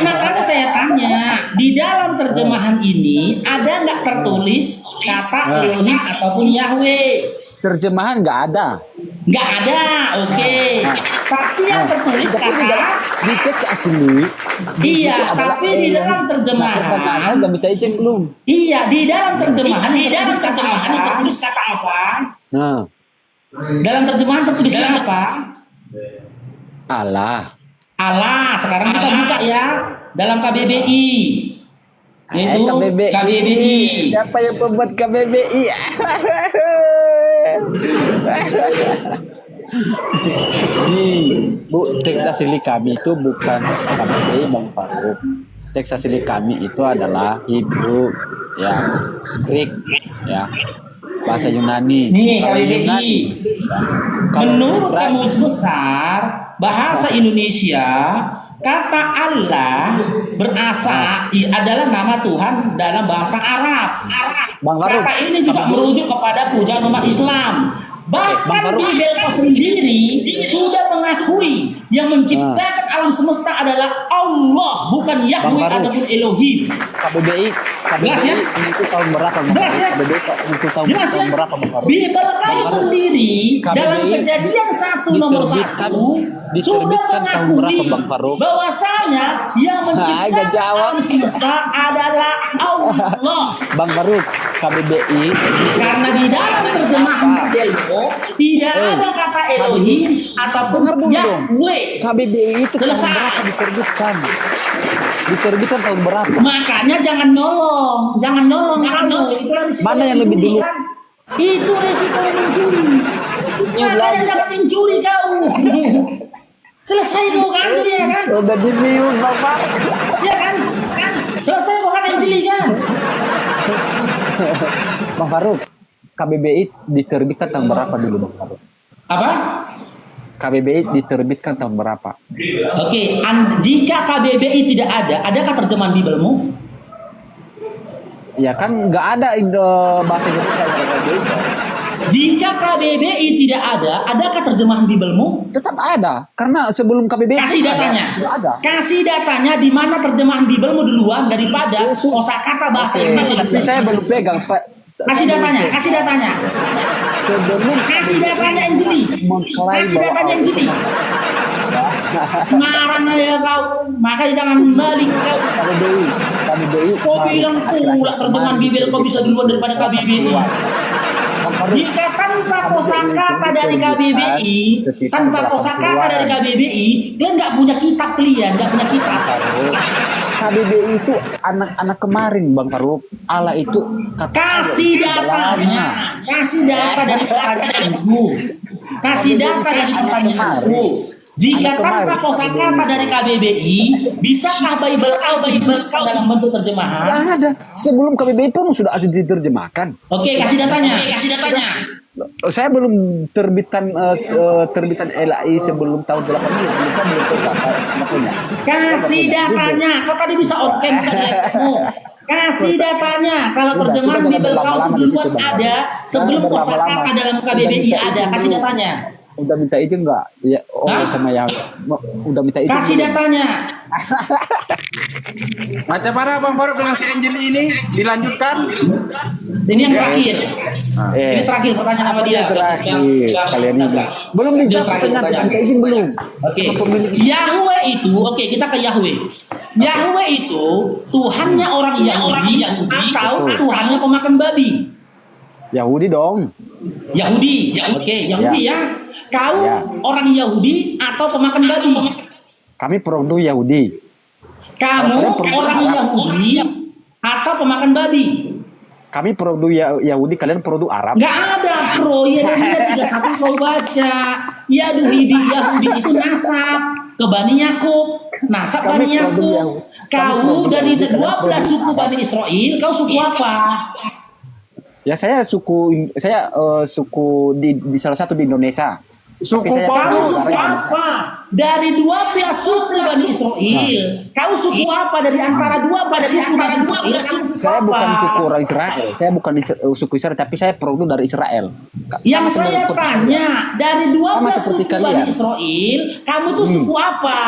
Makanya saya tanya, di dalam terjemahan ini ada nggak tertulis kata Elohim ataupun Yahweh? Terjemahan nggak ada. Nggak ada, oke. Tapi yang tertulis Tapi di kata, di teks asli. iya, adalah tapi di dalam Elohim. Nah, pertanyaan saya terjemahan, udah minta izin belum? iya, di dalam terjemahan tertulis kata apa? Nah, Dalam terjemahan tertulisnya apa? Allah. Allah. Sekarang kita buka ya dalam KBBI. Itu KBBI. KBBI. Siapa yang membuat KBBI? Bu, teks asli kami itu bukan KBBI, Bang Faruk. Teks asli kami itu adalah Hebrew, ya, Greek, ya, bahasa Yunani. Nih Kalau KBBI. Yunani, kalau Menurut Ibrani- Kamus Besar Bahasa Indonesia, kata Allah adalah nama Tuhan dalam bahasa Arab. Bang Faruk, Kata ini juga merujuk kepada pujaan umat Islam. Bahkan Bang Faruk. Bibel sendiri sudah mengakui yang menciptakan alam semesta adalah Allah, bukan Yahweh Faruk. ataupun Elohim. KBBI Jelas ya? itu tahun berapa? Bang Jelas ya? Faruk? KBBI itu tahun Jelas ya? berapa, Bang Faruk? Bibel kau sendiri KBBI dalam Kejadian 1 nomor 1 diterbitkan sudah tahun berapa, mengakui Bang Faruk? bahwasanya yang Nggak menciptakan jawab. alam semesta adalah Allah. Bang Faruk, KBBI Karena di dalam terjemahan Delmo tidak ada kata Elohim ataupun Dengar dulu dong. Yahweh. KBBI itu tahun Selesai. berapa diterbitkan? Diterbitkan tahun berapa? Makanya jangan nolong kamu. Itu risiko Mana yang lebih mencuri, dulu? kan? Itu resiko mencuri. Makanya jangan mencuri kau. Selesai kau kan ya kan? Udah di mute, Bapak. Ya kan? Selesai kau kan mencuri kan? Bang Faruk, KBBI diterbitkan tahun berapa dulu, Bang Faruk? Apa? KBBI diterbitkan tahun berapa? Oke, jika KBBI tidak ada, adakah terjemahan Bibelmu? Ya kan nggak ada bahasa Indonesia yang KBBI. Jika KBBI tidak ada, adakah terjemahan Bibelmu? Tetap ada, karena sebelum KBBI Kasih pun datanya. ada. Kasih datanya di mana terjemahan Bibelmu duluan daripada kosakata bahasa Indonesia. Tapi saya belum pegang, Pak. Kasih datanya, kasih datanya. Sebelum Kasih datanya Anjeli. mengklaim Kasih bahwa datanya Anjeli. Marah ya kau, makanya jangan balik kau. KBBI. Kau bilang pula terjemahan Bibel kau bisa duluan daripada KBBI. Jika tanpa kosakata dari KBBI, kalian nggak punya kitab kalian, nggak punya kitab. KBBI itu anak-anak kemarin Bang Faruk. Allah itu Kasih datanya, kasih data dari pertanyaanku, kasih data dari pertanyaanku. Jika tanpa kosakata dari KBBI, bisakah Bible kau dalam bentuk terjemahan? sudah ada. Sebelum KBBI pun sudah ada diterjemahkan. Oke, kasih datanya, kasih datanya. Saya belum terbitan LAI sebelum tahun 80. Kita belum terdapat. Kasih datanya. Kau tadi bisa oke kamu. Kasih datanya. Kalau terjemahan Bible kau duluan ada sebelum kosakata dalam KBBI ada. Kasih datanya. Udah minta izin nggak? Ya, sama yang udah minta izin. Kasih datanya. Macam mana Bang Faruk dengan si Angel ini? Dilanjutkan? Ini yang terakhir. Ini terakhir pertanyaan sama dia. Terakhir kalian ini. Belum dijawab pertanyaan, minta izin belum? Oke. Yahweh itu, oke kita ke Yahweh. Yahweh itu Tuhannya orang Yahudi atau Tuhannya pemakan babi? Yahudi dong. Yahudi. Oke, Yahudi ya. Kau orang Yahudi atau pemakan babi? Kami produk Yahudi. Kamu orang Yahudi atau pemakan babi? Kami produk Yahudi, kalian produk Arab. Gak ada pro Yeremia 31 kau baca. Yahudi itu nasab ke Bani Yakub, nasab Bani Yakub. Kau dari 12 suku Bani Israel, kau suku apa? Ya saya suku di salah satu di Indonesia. Suku Kau suku apa? Dari 12 suku Bani Israel. Kau suku apa dari antara suku Bani Israel? Saya bukan suku orang Israel. Saya bukan suku Israel, tapi saya produk dari Israel. Yang saya tanya, dari 12 suku Bani kalian. Israel, kamu tuh suku apa?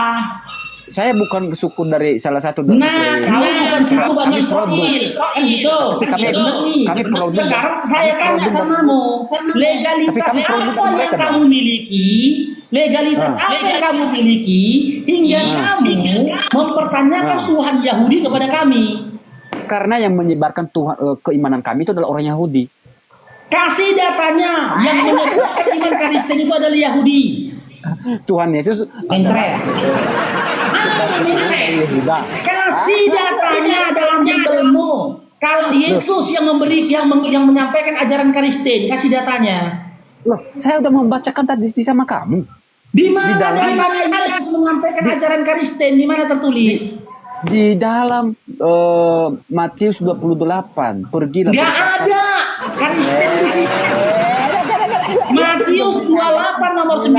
Saya bukan suku dari salah satu Kau bukan suku Bani Israel, kan gitu. Kami produk. Sekarang saya tanya samamu, legalitas apa yang kamu miliki? Legalitas apa yang kamu miliki hingga kamu mempertanyakan Tuhan Yahudi kepada kami? Karena yang menyebarkan Tuhan keimanan kami itu adalah orang Yahudi. Kasih datanya. Yang menyebarkan iman Kristen itu adalah Yahudi. Tuhan Yesus Mencret. Kasih datanya dalam Bibelmu. Kalau Yesus yang menyampaikan ajaran Kristen, kasih datanya. Loh, saya udah membacakan tadi sama kamu. Di mana datanya Yesus menyampaikan ajaran Kristen? Di mana tertulis? Di dalam Matius 28. Pergilah. Gak ada Kristen di sini. Matius 28 nomor 19.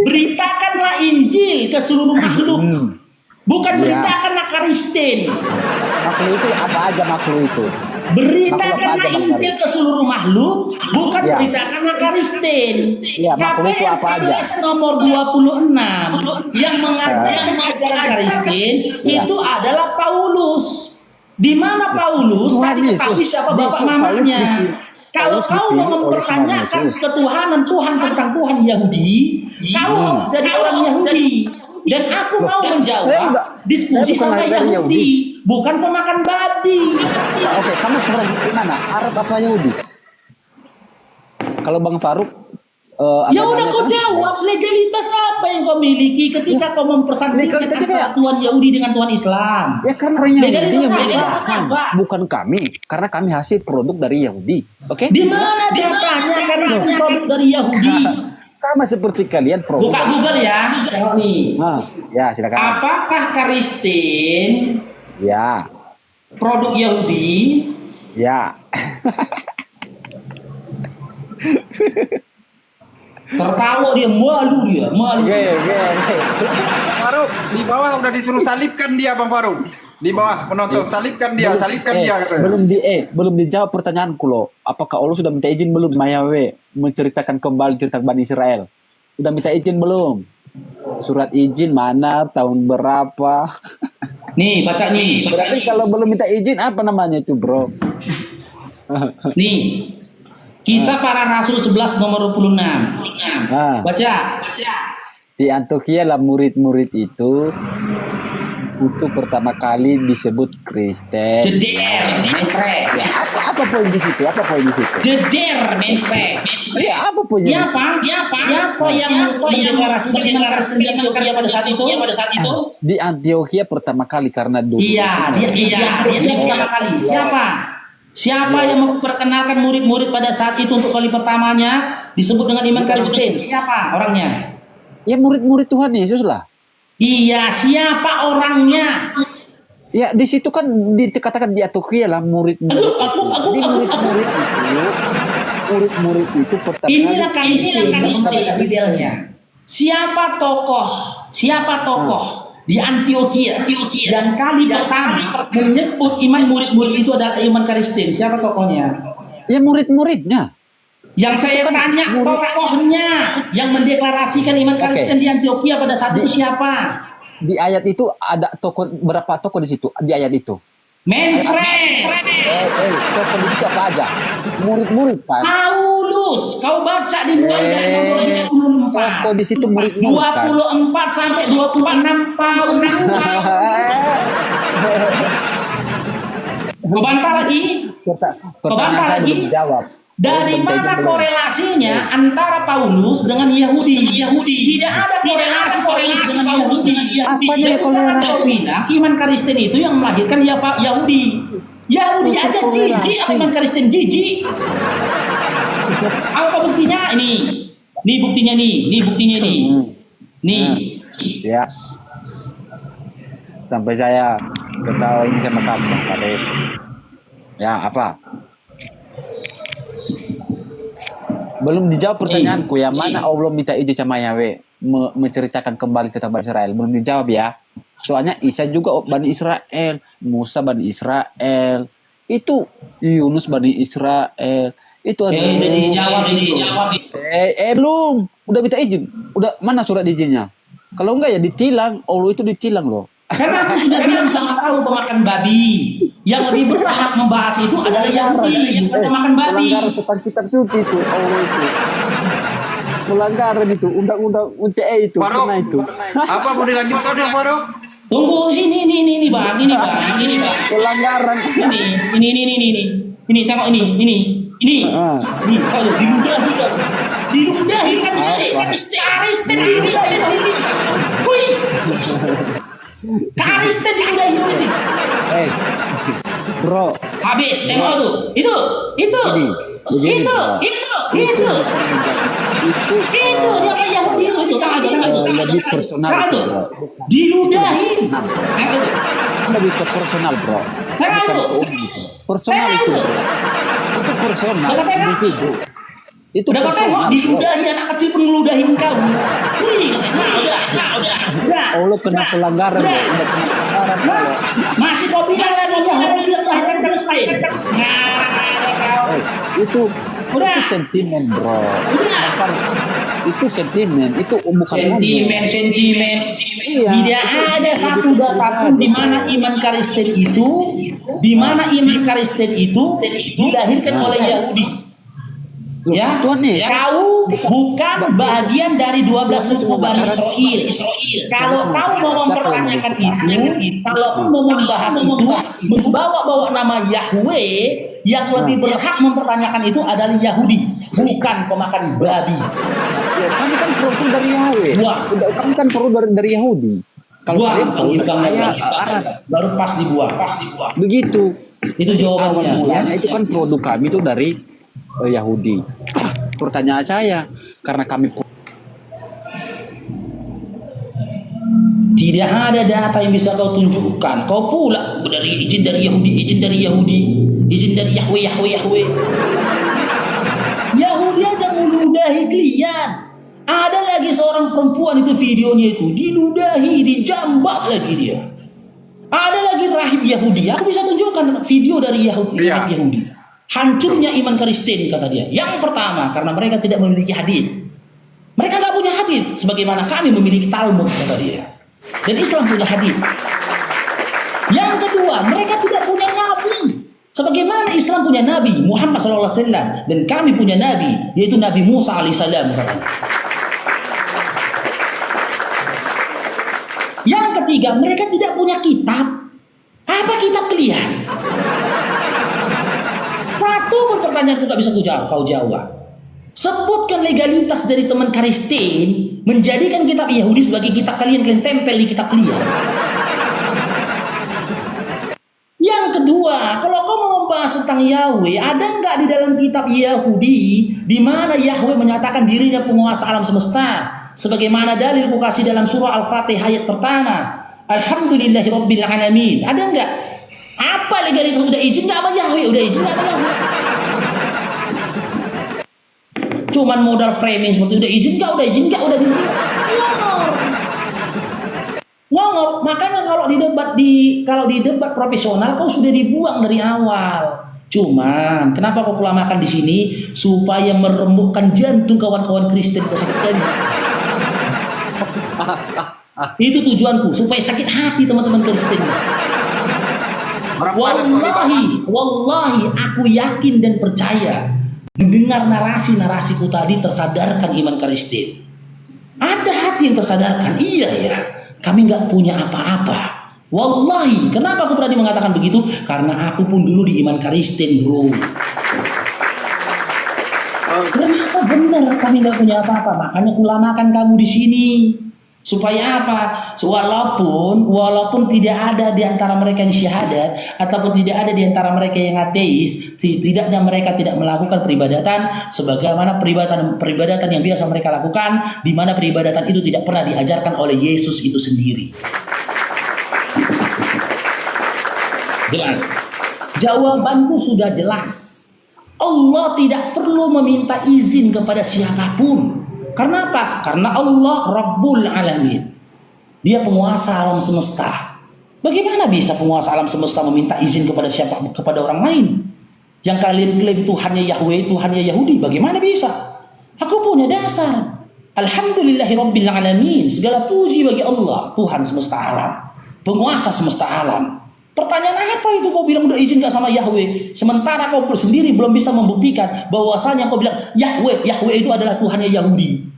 Beritakanlah Injil ke seluruh makhluk. Bukan beritakanlah Kristen. Makhluk itu apa aja makhluk itu? Beritakanlah Injil ke seluruh makhluk, bukan beritakanlah Kristen. KPS nomor 26 yang mengajarkan ajaran Kristen itu adalah Paulus. Di mana Paulus? Tadi ketahui siapa bapak mamanya. Kalau kau mau mempertanyakan ketuhanan Tuhan tentang Tuhan Yahudi, kau harus jadi orang Yahudi. Dan aku mau menjawab diskusi sama Yahudi, bukan pemakan babi. Oke, kamu sekarang di mana? Arab apa Yahudi? Kalau Bang Faruk, ya udah kau jawab, legalitas apa yang kau miliki ketika kau mempersandingkan antara Tuhan Yahudi dengan Tuhan Islam? Ya kan orang Yahudi yang membedakan, bukan kami, karena kami hasil produk dari Yahudi. Oke? Di mana datanya karena produk dari Yahudi? Sama seperti kalian produk. Buka Google ya, nih. Ya silakan. Apakah Kristen? Ya. Produk Yahudi? Ya. Tertawa dia, malu dia, malu. Bang Faruk, di bawah udah disuruh salibkan dia Bang Faruk. Di bawah penonton salibkan dia, salibkan dia. Belum dijawab pertanyaanku loh. Apakah Allah sudah minta izin belum sama Yahweh menceritakan kembali cerita Bani Israel? Sudah minta izin belum? Surat izin mana? Tahun berapa? Nih, baca nih. Berarti kalau belum minta izin apa namanya itu, bro? Nih. Kisah para Rasul 11 nomor 26. Baca. Di Antioquia lah murid-murid itu pertama kali disebut Kristen. Jeder, mentre. Ya, apa poin di situ? Jeder, mentre. Ya, apa poinnya? Siapa yang mendeklarasikan iman Kristen pada saat itu? Di Antioquia pertama kali karena dulu. Iya, dia pertama kali. Siapa yang memperkenalkan murid-murid pada saat itu untuk kali pertamanya disebut dengan iman Kristen? Siapa orangnya? Ya murid-murid Tuhan Yesus lah. Iya, siapa orangnya? Ya di situ kan dikatakan di Antioquia lah murid-murid. Murid-murid itu pertama. Inilah kali detailnya. Siapa tokoh di Antioquia dan kali pertama menyebut iman murid-murid itu adalah iman Kristen? Siapa tokohnya? Ya murid-muridnya. Yang saya tanya tokohnya yang mendeklarasikan iman Kristen di Antioquia pada saat itu siapa? Di ayat itu ada berapa tokoh di situ? Di ayat itu. Mentre. Tokoh di situ apa aja? Murid-murid kan? Paulus, kau baca di mulai dari nomor 24. Tokoh di situ murid-murid kan? 24 sampai 26 Paulus. Kau bantah lagi? Pertanyaan saya belum dijawab. Dari mana korelasinya antara Paulus dengan Yahudi? Tidak ada korelasi dengan Yahudi. Apanya korelasi? Iman Kristen itu yang melahirkan Yahudi. Yahudi aja jijik iman Kristen jijik. Apa buktinya? Ini buktinya nih. Nih. Ya. Sampai saya ketawa ini sama kamu, Pak Des. Ya, apa? Belum dijawab pertanyaanku, yang mana Allah minta izin sama Yahweh menceritakan kembali tentang Bani Israel. Belum dijawab ya. Soalnya Isa juga Bani Israel, Musa Bani Israel, itu Yunus Bani Israel, itu ada. Dijawab. Belum. Udah minta izin. Udah mana surat izinnya? Kalau enggak ya ditilang. Allah itu ditilang loh. Karena aku sudah bilang sama kau pemakan babi. Yang lebih berhak membahas itu adalah Yahudi, bukan pemakan babi. Pelanggaran tentang kitab suci itu, Allah itu. Pelanggaran itu, undang-undang UTE itu, Faruk, kena itu. apa mau dilanjutkan dong Faruk? Tunggu ini bang. Pelanggaran. Ini tengok ini. Kalau diludahi kan Kristen Kristen diludahi. Bro, habis tengok tuh. Itu dia kayak Yahudi itu. lebih personal. Diludahi. Lebih ke personal, bro. Personal itu. Itu personal. Individu. Itu udah kau tengok diludahi anak kecil pun ngeludahin kau. Udah. Allah kena pelanggaran, bro. Udah kena pelanggaran. Masih kau bilang Yahudi melahirkan Palestina. Itu sentimen, bro. Itu sentimen, itu bukan sentimen. Iya. Tidak ada satu data pun di mana iman Kristen itu, dilahirkan oleh Yahudi. Ya, kau bukan bagian dari 12 suku Bani Israel. Kalau kau mau mempertanyakan itu, kalau mau membahas itu, membawa nama Yahweh, yang lebih berhak mempertanyakan itu adalah Yahudi, bukan pemakan babi. Ya, kami kan produk dari Yahweh. Kami kan produk dari Yahudi. Kalau kalian baru pas dibuang. Begitu. Itu jawabannya. Ya, itu kan produk kami itu dari Yahudi. Pertanyaan saya, karena kami tidak ada data yang bisa kau tunjukkan. Kau pula izin dari Yahudi, izin dari Yahweh. Yahudi aja meludahi kalian. Ada lagi seorang perempuan itu videonya itu diludahi, dijambak lagi dia. Ada lagi rahib Yahudi. Aku bisa tunjukkan video dari Yahudi. Iya. Yahudi. Hancurnya iman Kristen kata dia. Yang pertama karena mereka tidak memiliki hadis. Mereka nggak punya hadis. Sebagaimana kami memiliki Talmud kata dia. Dan Islam punya hadis. Yang kedua mereka tidak punya nabi. Sebagaimana Islam punya Nabi Muhammad SAW dan kami punya Nabi yaitu Nabi Musa alaihissalam. Yang ketiga mereka tidak punya kitab. Apa kitab kalian? Satu pun pertanyaan nggak bisa kau jawab. Sebutkan legalitas dari teman Kristen menjadikan kitab Yahudi sebagai kitab kalian tempel di kitab kalian. Yang kedua, kalau kau mau membahas tentang Yahweh, ada nggak di dalam kitab Yahudi di mana Yahweh menyatakan dirinya penguasa alam semesta? Sebagaimana dalil ku kasih dalam surah Al-Fatihah ayat pertama. Alhamdulillahirabbil alamin. Ada nggak? Apa legalitas udah izin nggak sama Yahweh? Udah izin nggak sama Yahweh? Cuman modal framing seperti udah izin nggak? Udah izin nggak? Udah izin? Ngomong, makanya kalau di debat profesional kau sudah dibuang dari awal. Cuman kenapa kau kelamakan di sini supaya meremukkan jantung kawan-kawan Kristen kesakitan. Itu tujuanku supaya sakit hati teman-teman Kristen. Wallahi aku yakin dan percaya mendengar narasi-narasiku tadi tersadarkan iman Kristen. Ada hati yang tersadarkan. Iya ya. Kami nggak punya apa-apa. Wallahi, kenapa aku berani mengatakan begitu? Karena aku pun dulu di iman Kristen, bro. Ternyata benar kami nggak punya apa-apa. Makanya kulamakan kamu di sini. Supaya apa? Walaupun tidak ada di antara mereka yang syahadat ataupun tidak ada di antara mereka yang ateis, tidaknya mereka tidak melakukan peribadatan sebagaimana peribadatan yang biasa mereka lakukan, di mana peribadatan itu tidak pernah diajarkan oleh Yesus itu sendiri. Jelas. Jawabanku sudah jelas. Allah tidak perlu meminta izin kepada siapapun. Karena apa? Karena Allah Rabbul Alamin. Dia penguasa alam semesta. Bagaimana bisa penguasa alam semesta meminta izin kepada orang lain? Yang kalian klaim Tuhannya Yahweh, Tuhannya Yahudi, bagaimana bisa? Aku punya dasar. Alhamdulillahirabbil alamin. Segala puji bagi Allah, Tuhan semesta alam, penguasa semesta alam. Pertanyaan apa itu kau bilang udah izin gak sama Yahweh? Sementara kau sendiri belum bisa membuktikan bahwasanya kau bilang Yahweh itu adalah Tuhannya Yahudi.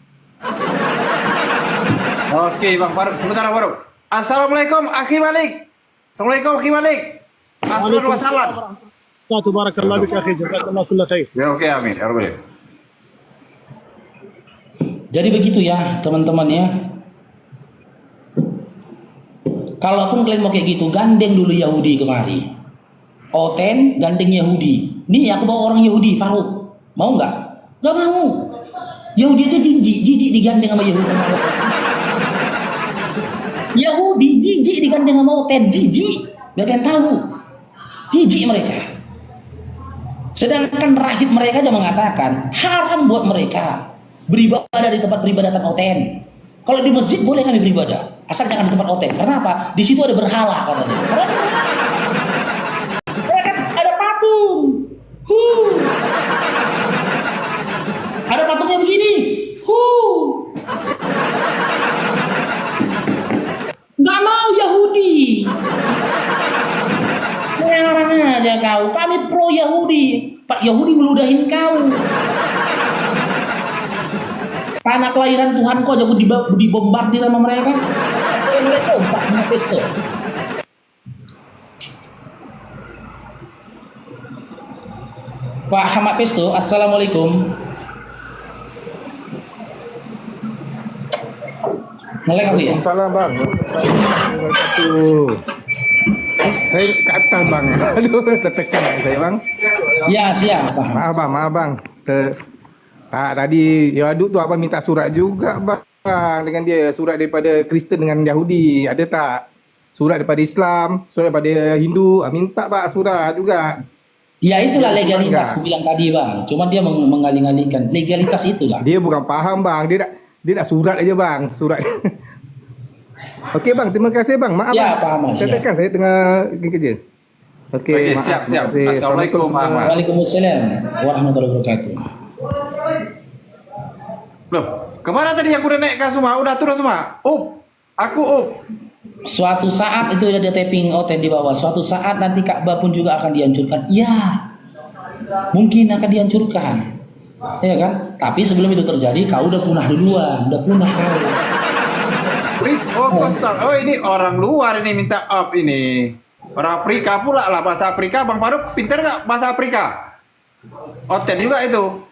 Oke, Bang Faruk, sebentar Bang Faruk. Assalamualaikum, Akhi Malik. Assalamualaikum, Akhi Malik. Assalamualaikum wassalam. Barakallahu bik akhi, jazakallahu kulla khair. Ya, oke, amin. Ya Rabbal. Jadi begitu ya, teman-teman ya. Kalaupun kalian mau kayak gitu, gandeng dulu Yahudi kemari. Oten, gandeng Yahudi. Nih aku bawa orang Yahudi, Faruk. Mau nggak? Nggak mau. Yahudi aja jijik digandeng sama Yahudi. Yahudi jijik digandeng sama Oten, jijik. Biar kalian tahu. Jijik mereka. Sedangkan rahib mereka aja mengatakan haram buat mereka beribadah di tempat peribadatan Oten. Kalau di masjid boleh kami beribadah, asal jangan di tempat Oten. Karena apa? Di situ ada berhala katanya. Karena kan ada patung. Ada patungnya begini. Nggak mau Yahudi. Orang aja kau. Kami pro Yahudi. Pak Yahudi ngeludahin kau. Tanah kelahiran Tuhanku aja dibombardir sama mereka. Assalamualaikum Pak Ahmad Pesto. Pak Ahmad Pesto, assalamualaikum. Ngelek aku ya? Salam bang. Saya ke atas bang. Aduh tertekan saya bang. Ya siap Pak. Maaf bang. Tadi ya aduk tu abang minta surat juga bang dengan dia, surat daripada Kristen dengan Yahudi. Ada tak? Surat daripada Islam, surat daripada Hindu. Minta pak surat juga. Ya itulah legalitas aku bilang tadi bang. Cuma dia mengalih-alihkan legalitas itulah. Dia bukan faham bang. Dia nak surat aja bang, surat. Okey bang, terima kasih bang. Maaf Ya, bang. Pak Ahmad, Saya siap. tekan, saya tengah pergi kerja. Okey, Okey, maaf. siap. Terima kasih. Assalamualaikum, Pak Ahmad. Waalaikumsalam warahmatullahi wabarakatuh. Loh, kemana tadi yang udah naikkan semua? Udah turun semua? Aku Suatu saat itu ada tapping Oten di bawah. Suatu saat nanti Ka'bah pun juga akan dihancurkan. Iya, mungkin akan dihancurkan. Ya kan? Tapi sebelum itu terjadi, kau udah punah duluan. Udah punah kau. Kostar. Oh, ini orang luar ini minta up ini. Orang Afrika pula lah, bahasa Afrika. Bang Faruk pintar nggak bahasa Afrika? Oten juga itu.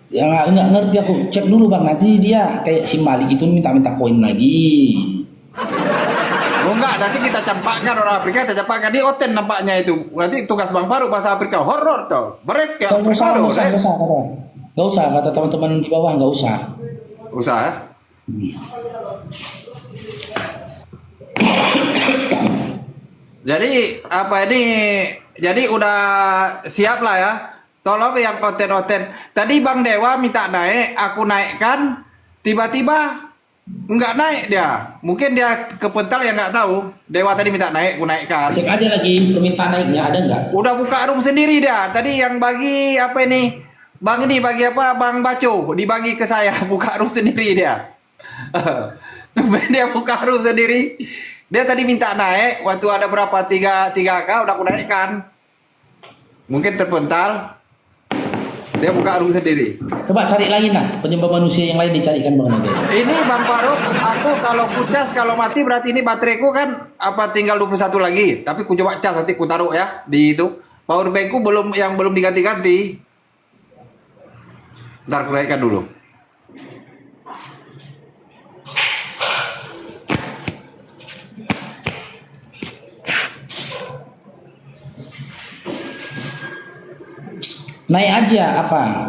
Ya nggak ngerti aku. Cek dulu bang. Nanti dia kayak si Malik itu minta koin lagi. Oh enggak, nanti kita campakkan orang Afrika, kita campakkan di Oten nampaknya itu. Nanti tugas Bang Faruk bahasa Afrika horor tuh. Mereka Nggak usah, kata. Nggak usah, kata teman-teman di bawah nggak usah. Usaha ya? Jadi apa ini? Jadi udah siap lah ya. Tolong yang konten-konten. Tadi Bang Dewa minta naik, aku naikkan. Tiba-tiba nggak naik dia. Mungkin dia kepental yang nggak tahu. Dewa tadi minta naik, aku naikkan. Cek aja lagi permintaan naiknya ada nggak? Udah buka room sendiri dia. Tadi yang bagi apa ini? Bang ini bagi apa? Bang Baco dibagi ke saya. Buka room sendiri dia. Tumben dia buka room sendiri. Dia tadi minta naik. Waktu ada berapa? 3K udah aku naikkan. Mungkin terpental. Dia buka room sendiri. Coba cari lagi nah penyembah manusia yang lain dicarikan bang Naga. Ini Bang Faruk, aku kalau ku cas kalau mati berarti ini bateraiku kan apa tinggal 21 lagi. Tapi ku coba cas nanti ku taruh ya di itu. Power bankku belum diganti-ganti. Ntar ku naikkan dulu. Naik aja apa?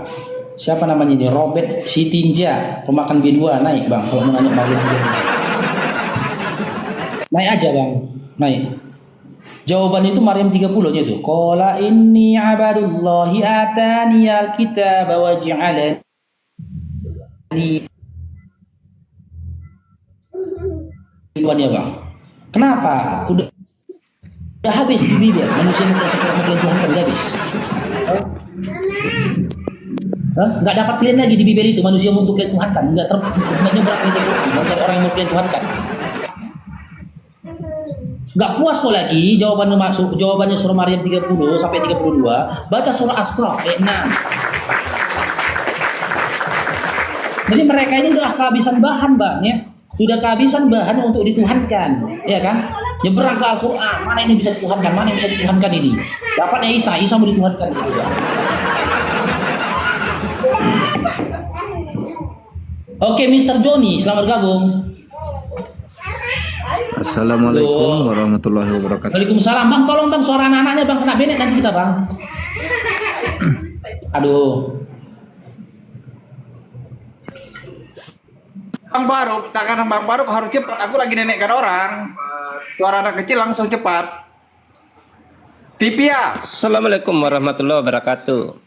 Siapa namanya ini? Robert Sitinja, pemakan B2 naik bang. Kalau mau nanya bang. Naik aja bang, naik. Jawaban itu Maryam 30-nya itu. Qala inni abadullahi atani alkitab wa ja'alani ya bang. Kenapa? Udah habis di Bibel. Manusia yang sekarang Tuhan kan habis. Nggak dapat pilihan lagi di Bibel itu manusia untuk kalian Tuhan kan nggak nyebrang itu orang yang mau kalian Tuhan kan nggak puas kok lagi jawabannya surah Maryam 30 sampai 32 baca surah As-Saff 6. Jadi mereka ini udah kehabisan bahan bang ya sudah kehabisan bahan untuk dituhankan ya kan nyebrang ke Al-Quran mana ini bisa dituhankan mana yang bisa dituhankan ini dapatnya Isa mau dituhankan juga. Oke, Mr. Joni, selamat gabung. Assalamualaikum warahmatullahi wabarakatuh. Waalaikumsalam, bang. Tolong bang, suara anak-anaknya bang kena benet nanti kita bang. Aduh. Bang Faruk, tangan Bang Faruk harus cepat. Aku lagi nenekkan orang. Suara anak kecil langsung cepat. Tipia. Assalamualaikum warahmatullahi wabarakatuh.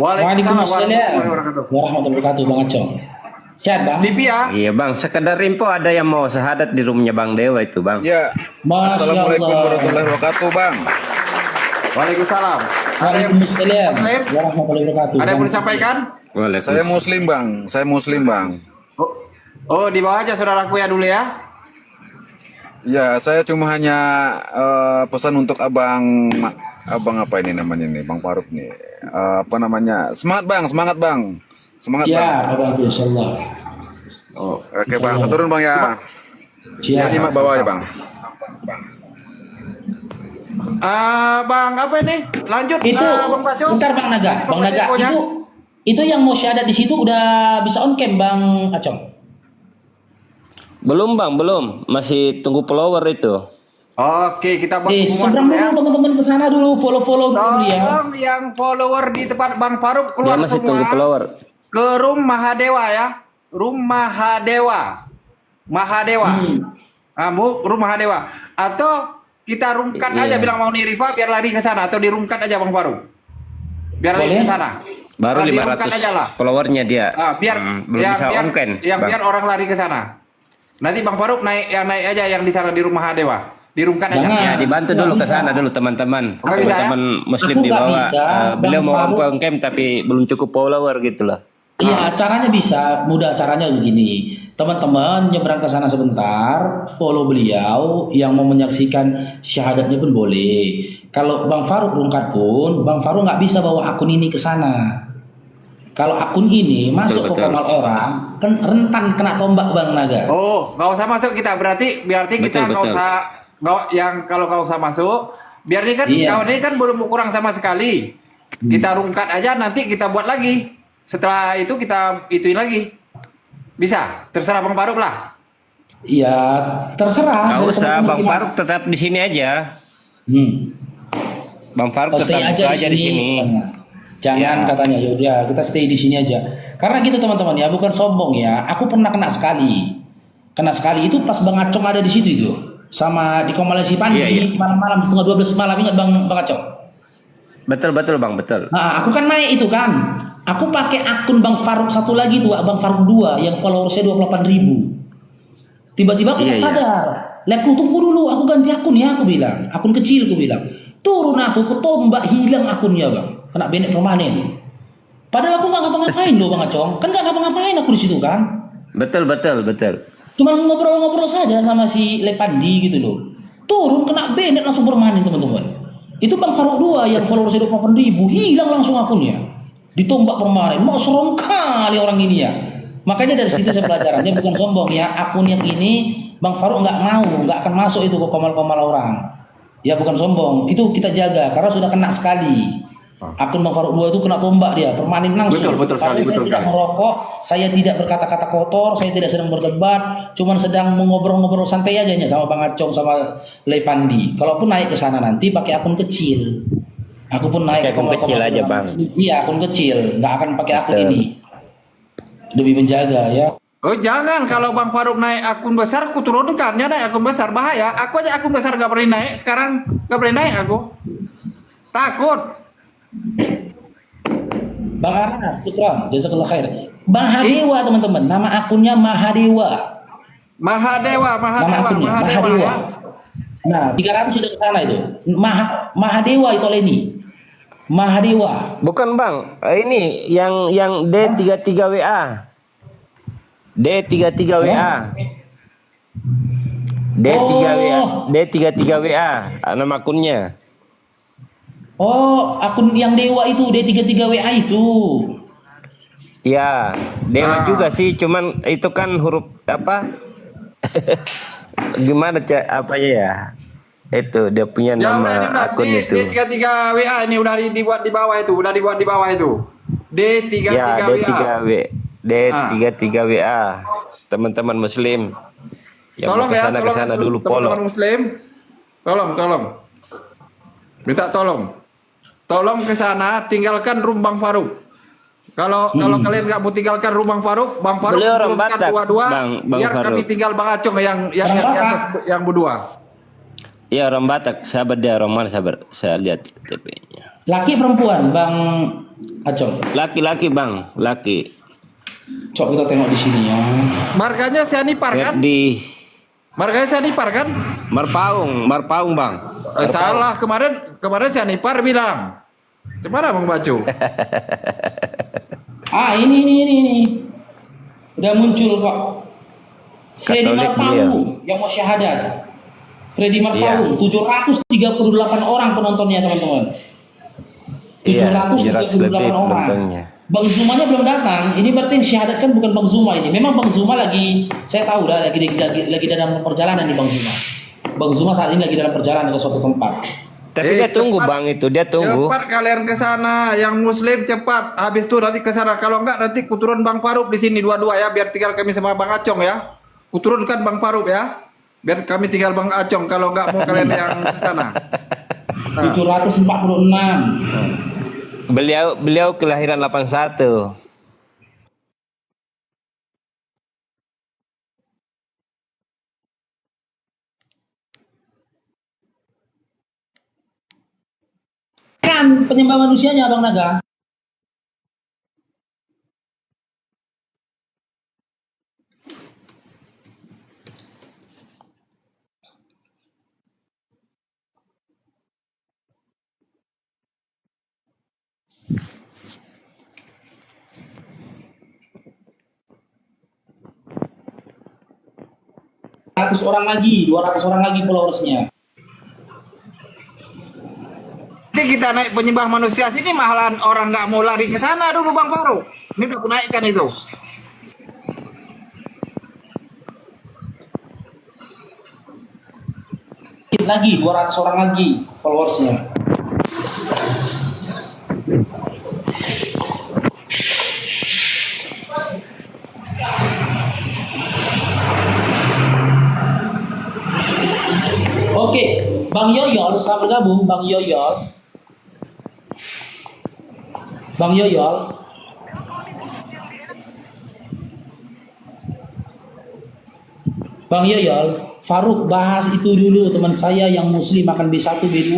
Waalaikumsalam warahmatullahi wabarakatuh. Warahmatullahi wabarakatuh, Bang Acong. Sehat bang? Tipia. Iya bang, sekedar info ada yang mau syahadat di rumahnya Bang Dewa itu bang. Ya. Masya Assalamualaikum Allah. warahmatullahi wabarakatuh, Bang. Waalaikumsalam. Ada yang Waalaikumsalam. Muslim? Warahmatullahi wabarakatuh. Ada yang mau disampaikan? Saya muslim, Bang. Saya muslim, Bang. Oh, di bawah aja saudaraku ya dulu ya. Ya, saya cuma hanya pesan untuk abang apa ini namanya nih, Bang Faruk nih. Apa namanya? Semangat, Bang. Semangat, Bang. Semangat, Bang. Ya, Bang. Insyaallah. Oh. Oke, Bang. Saya turun, Bang ya. Saya Siap. nyimak bawah ya, Bang. Bang apa ini? Lanjut Itu, Bang Paco. bentar Bang Naga. Tadi Bang Naga, Paconya. itu yang mau syahadat di situ udah bisa on cam Bang Acong. Belum bang, belum. Masih tunggu follower itu. Oke, kita buat Seberang pengumuman dulu teman-teman ke sana dulu, follow dulu ya. Tolong yang follower di tempat Bang Faruk Dia keluar masih tunggu semua follower. ke room Mahadewa ya. Room Mahadewa. Room Mahadewa. Atau kita roomkan aja bilang mau nih Rifa biar lari ke sana atau dirumkan aja Bang Faruk. Biar lari Boleh. ke sana. Baru dirumkan 500 aja lah. followernya dia. Biar belum bisa on kan, Bang. biar orang lari ke sana. Nanti Bang Faruk naik aja yang di sana di rumah Hadewa. Dirumkan aja. Jangan. Ya dibantu Nggak dulu ke bisa. sana dulu teman-teman. Nggak bisa, ya? Teman-teman muslim Aku nggak dibawa. bisa, Beliau Bang mau Faruk. on cam tapi belum cukup follower gitu lah. Iya, caranya bisa. Mudah caranya begini. Teman-teman nyebrang ke sana sebentar, follow beliau, yang mau menyaksikan syahadatnya pun boleh. Kalau Bang Faruk rungkat pun, Bang Faruk nggak bisa bawa akun ini ke sana. Kalau akun ini masuk ke Betul. komal orang, kan rentan kena tombak Bang Naga. Oh, nggak usah masuk kita. Berarti kita nggak Betul. usah kalau nggak usah masuk. Biar ini kan Iya. kawan ini kan belum kurang sama sekali. Kita rungkat aja, nanti kita buat lagi. Setelah itu kita ituin lagi. Bisa, terserah Bang Faruk lah. Iya, terserah. Nggak Dari usah, teman-teman Bang gimana. Faruk tetap di sini aja. Bang Faruk Oh, stay tetap aja buka di aja sini. di sini. Jangan Ya. katanya, yaudah kita stay di sini aja. Karena gitu teman-teman ya, bukan sombong ya. Aku pernah kena sekali. Kena sekali itu pas Bang Acong ada di situ itu. Sama di Komalasi Pandi Iya, iya. malam-malam setengah 12 malam, ingat Bang Acong? Betul Bang, betul. Nah, aku kan naik itu kan. Aku pakai akun Bang Faruk satu lagi tuh, Bang Faruk 2 yang followersnya 28.000. Tiba-tiba aku Iya, iya. sadar. Lah aku tunggu dulu, aku ganti akun ya, aku bilang. Akun kecil aku bilang. Turun aku ketombak, hilang akunnya Bang. Kena banned permanen. Padahal aku nggak ngapa-ngapain loh Bang Acong. Kan nggak ngapa-ngapain aku di situ kan. Betul. Cuma ngobrol-ngobrol saja sama si Lepandi gitu loh. Turun kena banned langsung permanen teman-teman. Itu Bang Faruk 2 yang followersnya 28.000, hilang langsung akunnya. Ditombak permanen. Mau serem kali orang ini ya. Makanya dari situ saya pelajarannya bukan sombong ya. Akun yang ini Bang Faruk nggak akan masuk itu ke komal-komal orang. Ya bukan sombong. Itu kita jaga karena sudah kena sekali. Akun Bang Faruk 2 itu kena tombak dia, permanen langsung. Betul sekali, Padahal saya betul tidak sekali. merokok, saya tidak berkata-kata kotor, saya tidak sedang berdebat, cuman sedang mengobrol-ngobrol santai aja nya sama Bang Acong sama Lepandi. Kalaupun naik ke sana nanti pakai akun kecil. Aku pun naik Pakai akun komal-komal kecil aja, orang. Bang. Iya, akun kecil, nggak akan pakai akun Betul. ini. Lebih menjaga ya. Oh jangan, kalau Bang Faruk naik akun besar, aku turunkan. Ya naik akun besar, bahaya. Aku aja akun besar gak pernah naik, sekarang gak pernah naik aku. Takut. Bang Anas, syukran, jazakallah khair. Mahadewa teman-teman, nama akunnya Mahadewa. Mahadewa Nama akunnya Mahadewa. ya. Nah, 300 sudah ke sana itu. Mahadewa itu Leni. Mahadewa. Bukan Bang, ini yang D33WA. D33WA. D3WA. Oh. D33WA nama akunnya. Oh, akun yang Dewa itu, D33WA itu. Ya, Dewa juga sih, cuman itu kan huruf apa? Gimana apa ya? Itu dia punya Ya nama udah akun di itu. D33 WA ini udah dibuat di bawah itu, udah dibuat di bawah itu. D33 Ya, WA. D33WA. Teman-teman muslim yang Tolong mau ya, ke tolong sana dulu teman-teman follow. muslim. Tolong. Minta tolong. Tolong ke sana, tinggalkan room Bang Faruk. Kalau kalian nggak mau tinggalkan room Bang Faruk Beliau orang turunkan Batak, dua-dua, Bang biar Faruk. kami tinggal Bang Acong yang di atas yang berdua. Iya, orang Batak, sahabat dia orang mana sahabat? Saya lihat KTP-nya. Laki perempuan, Bang Acong. Laki-laki Bang, laki. Cok kita tengok di sini ya. Markanya Sianipar kan? Di Markanya Sianipar kan? Marpaung Bang. Salah kemarin Sianipar bilang. Gimana Bang Bacu? Ah, ini. Udah muncul kok. Freddy Katolik Marpaung yang mau syahadat. Freddy Iya. Marpaung, 738 orang penontonnya teman-teman. Iya, 738 orang. penontonnya. Bang Zumanya belum datang. Ini berarti yang syahadat kan bukan Bang Zuma ini. Memang Bang Zuma lagi, saya tahu dah lagi dalam perjalanan nih Bang Zuma. Bang Zuma saat ini lagi dalam perjalanan ke suatu tempat. Tapi dia tunggu cepat. Bang itu, dia tunggu. Cepat kalian ke sana, yang muslim cepat. Habis itu nanti ke sana. Kalau enggak nanti kuturun Bang Faruk di sini dua-dua ya, biar tinggal kami sama Bang Acong ya. Kuturunkan Bang Faruk ya. Biar kami tinggal Bang Acong kalau enggak mau kalian yang ke sana. 746. Beliau kelahiran 81. Kan penyembah manusianya Bang Naga. orang lagi, 200 orang lagi followersnya. Jadi kita naik penyembah manusia sini malahan orang nggak mau lari ke sana dulu Bang Faruk. Ini udah aku naikkan itu. Dikit lagi, 200 orang lagi followersnya. Oke, Bang Yoyol, selamat bergabung, Bang Yoyol. Bang Yoyol. Bang Yoyol, Faruk bahas itu dulu teman saya yang muslim makan B1, B2.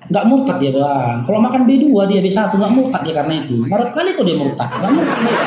Nggak murtad dia Bang. Kalau makan B2 dia B1 nggak murtad dia karena itu. Baru kali kok dia murtad. Nggak murtad dia.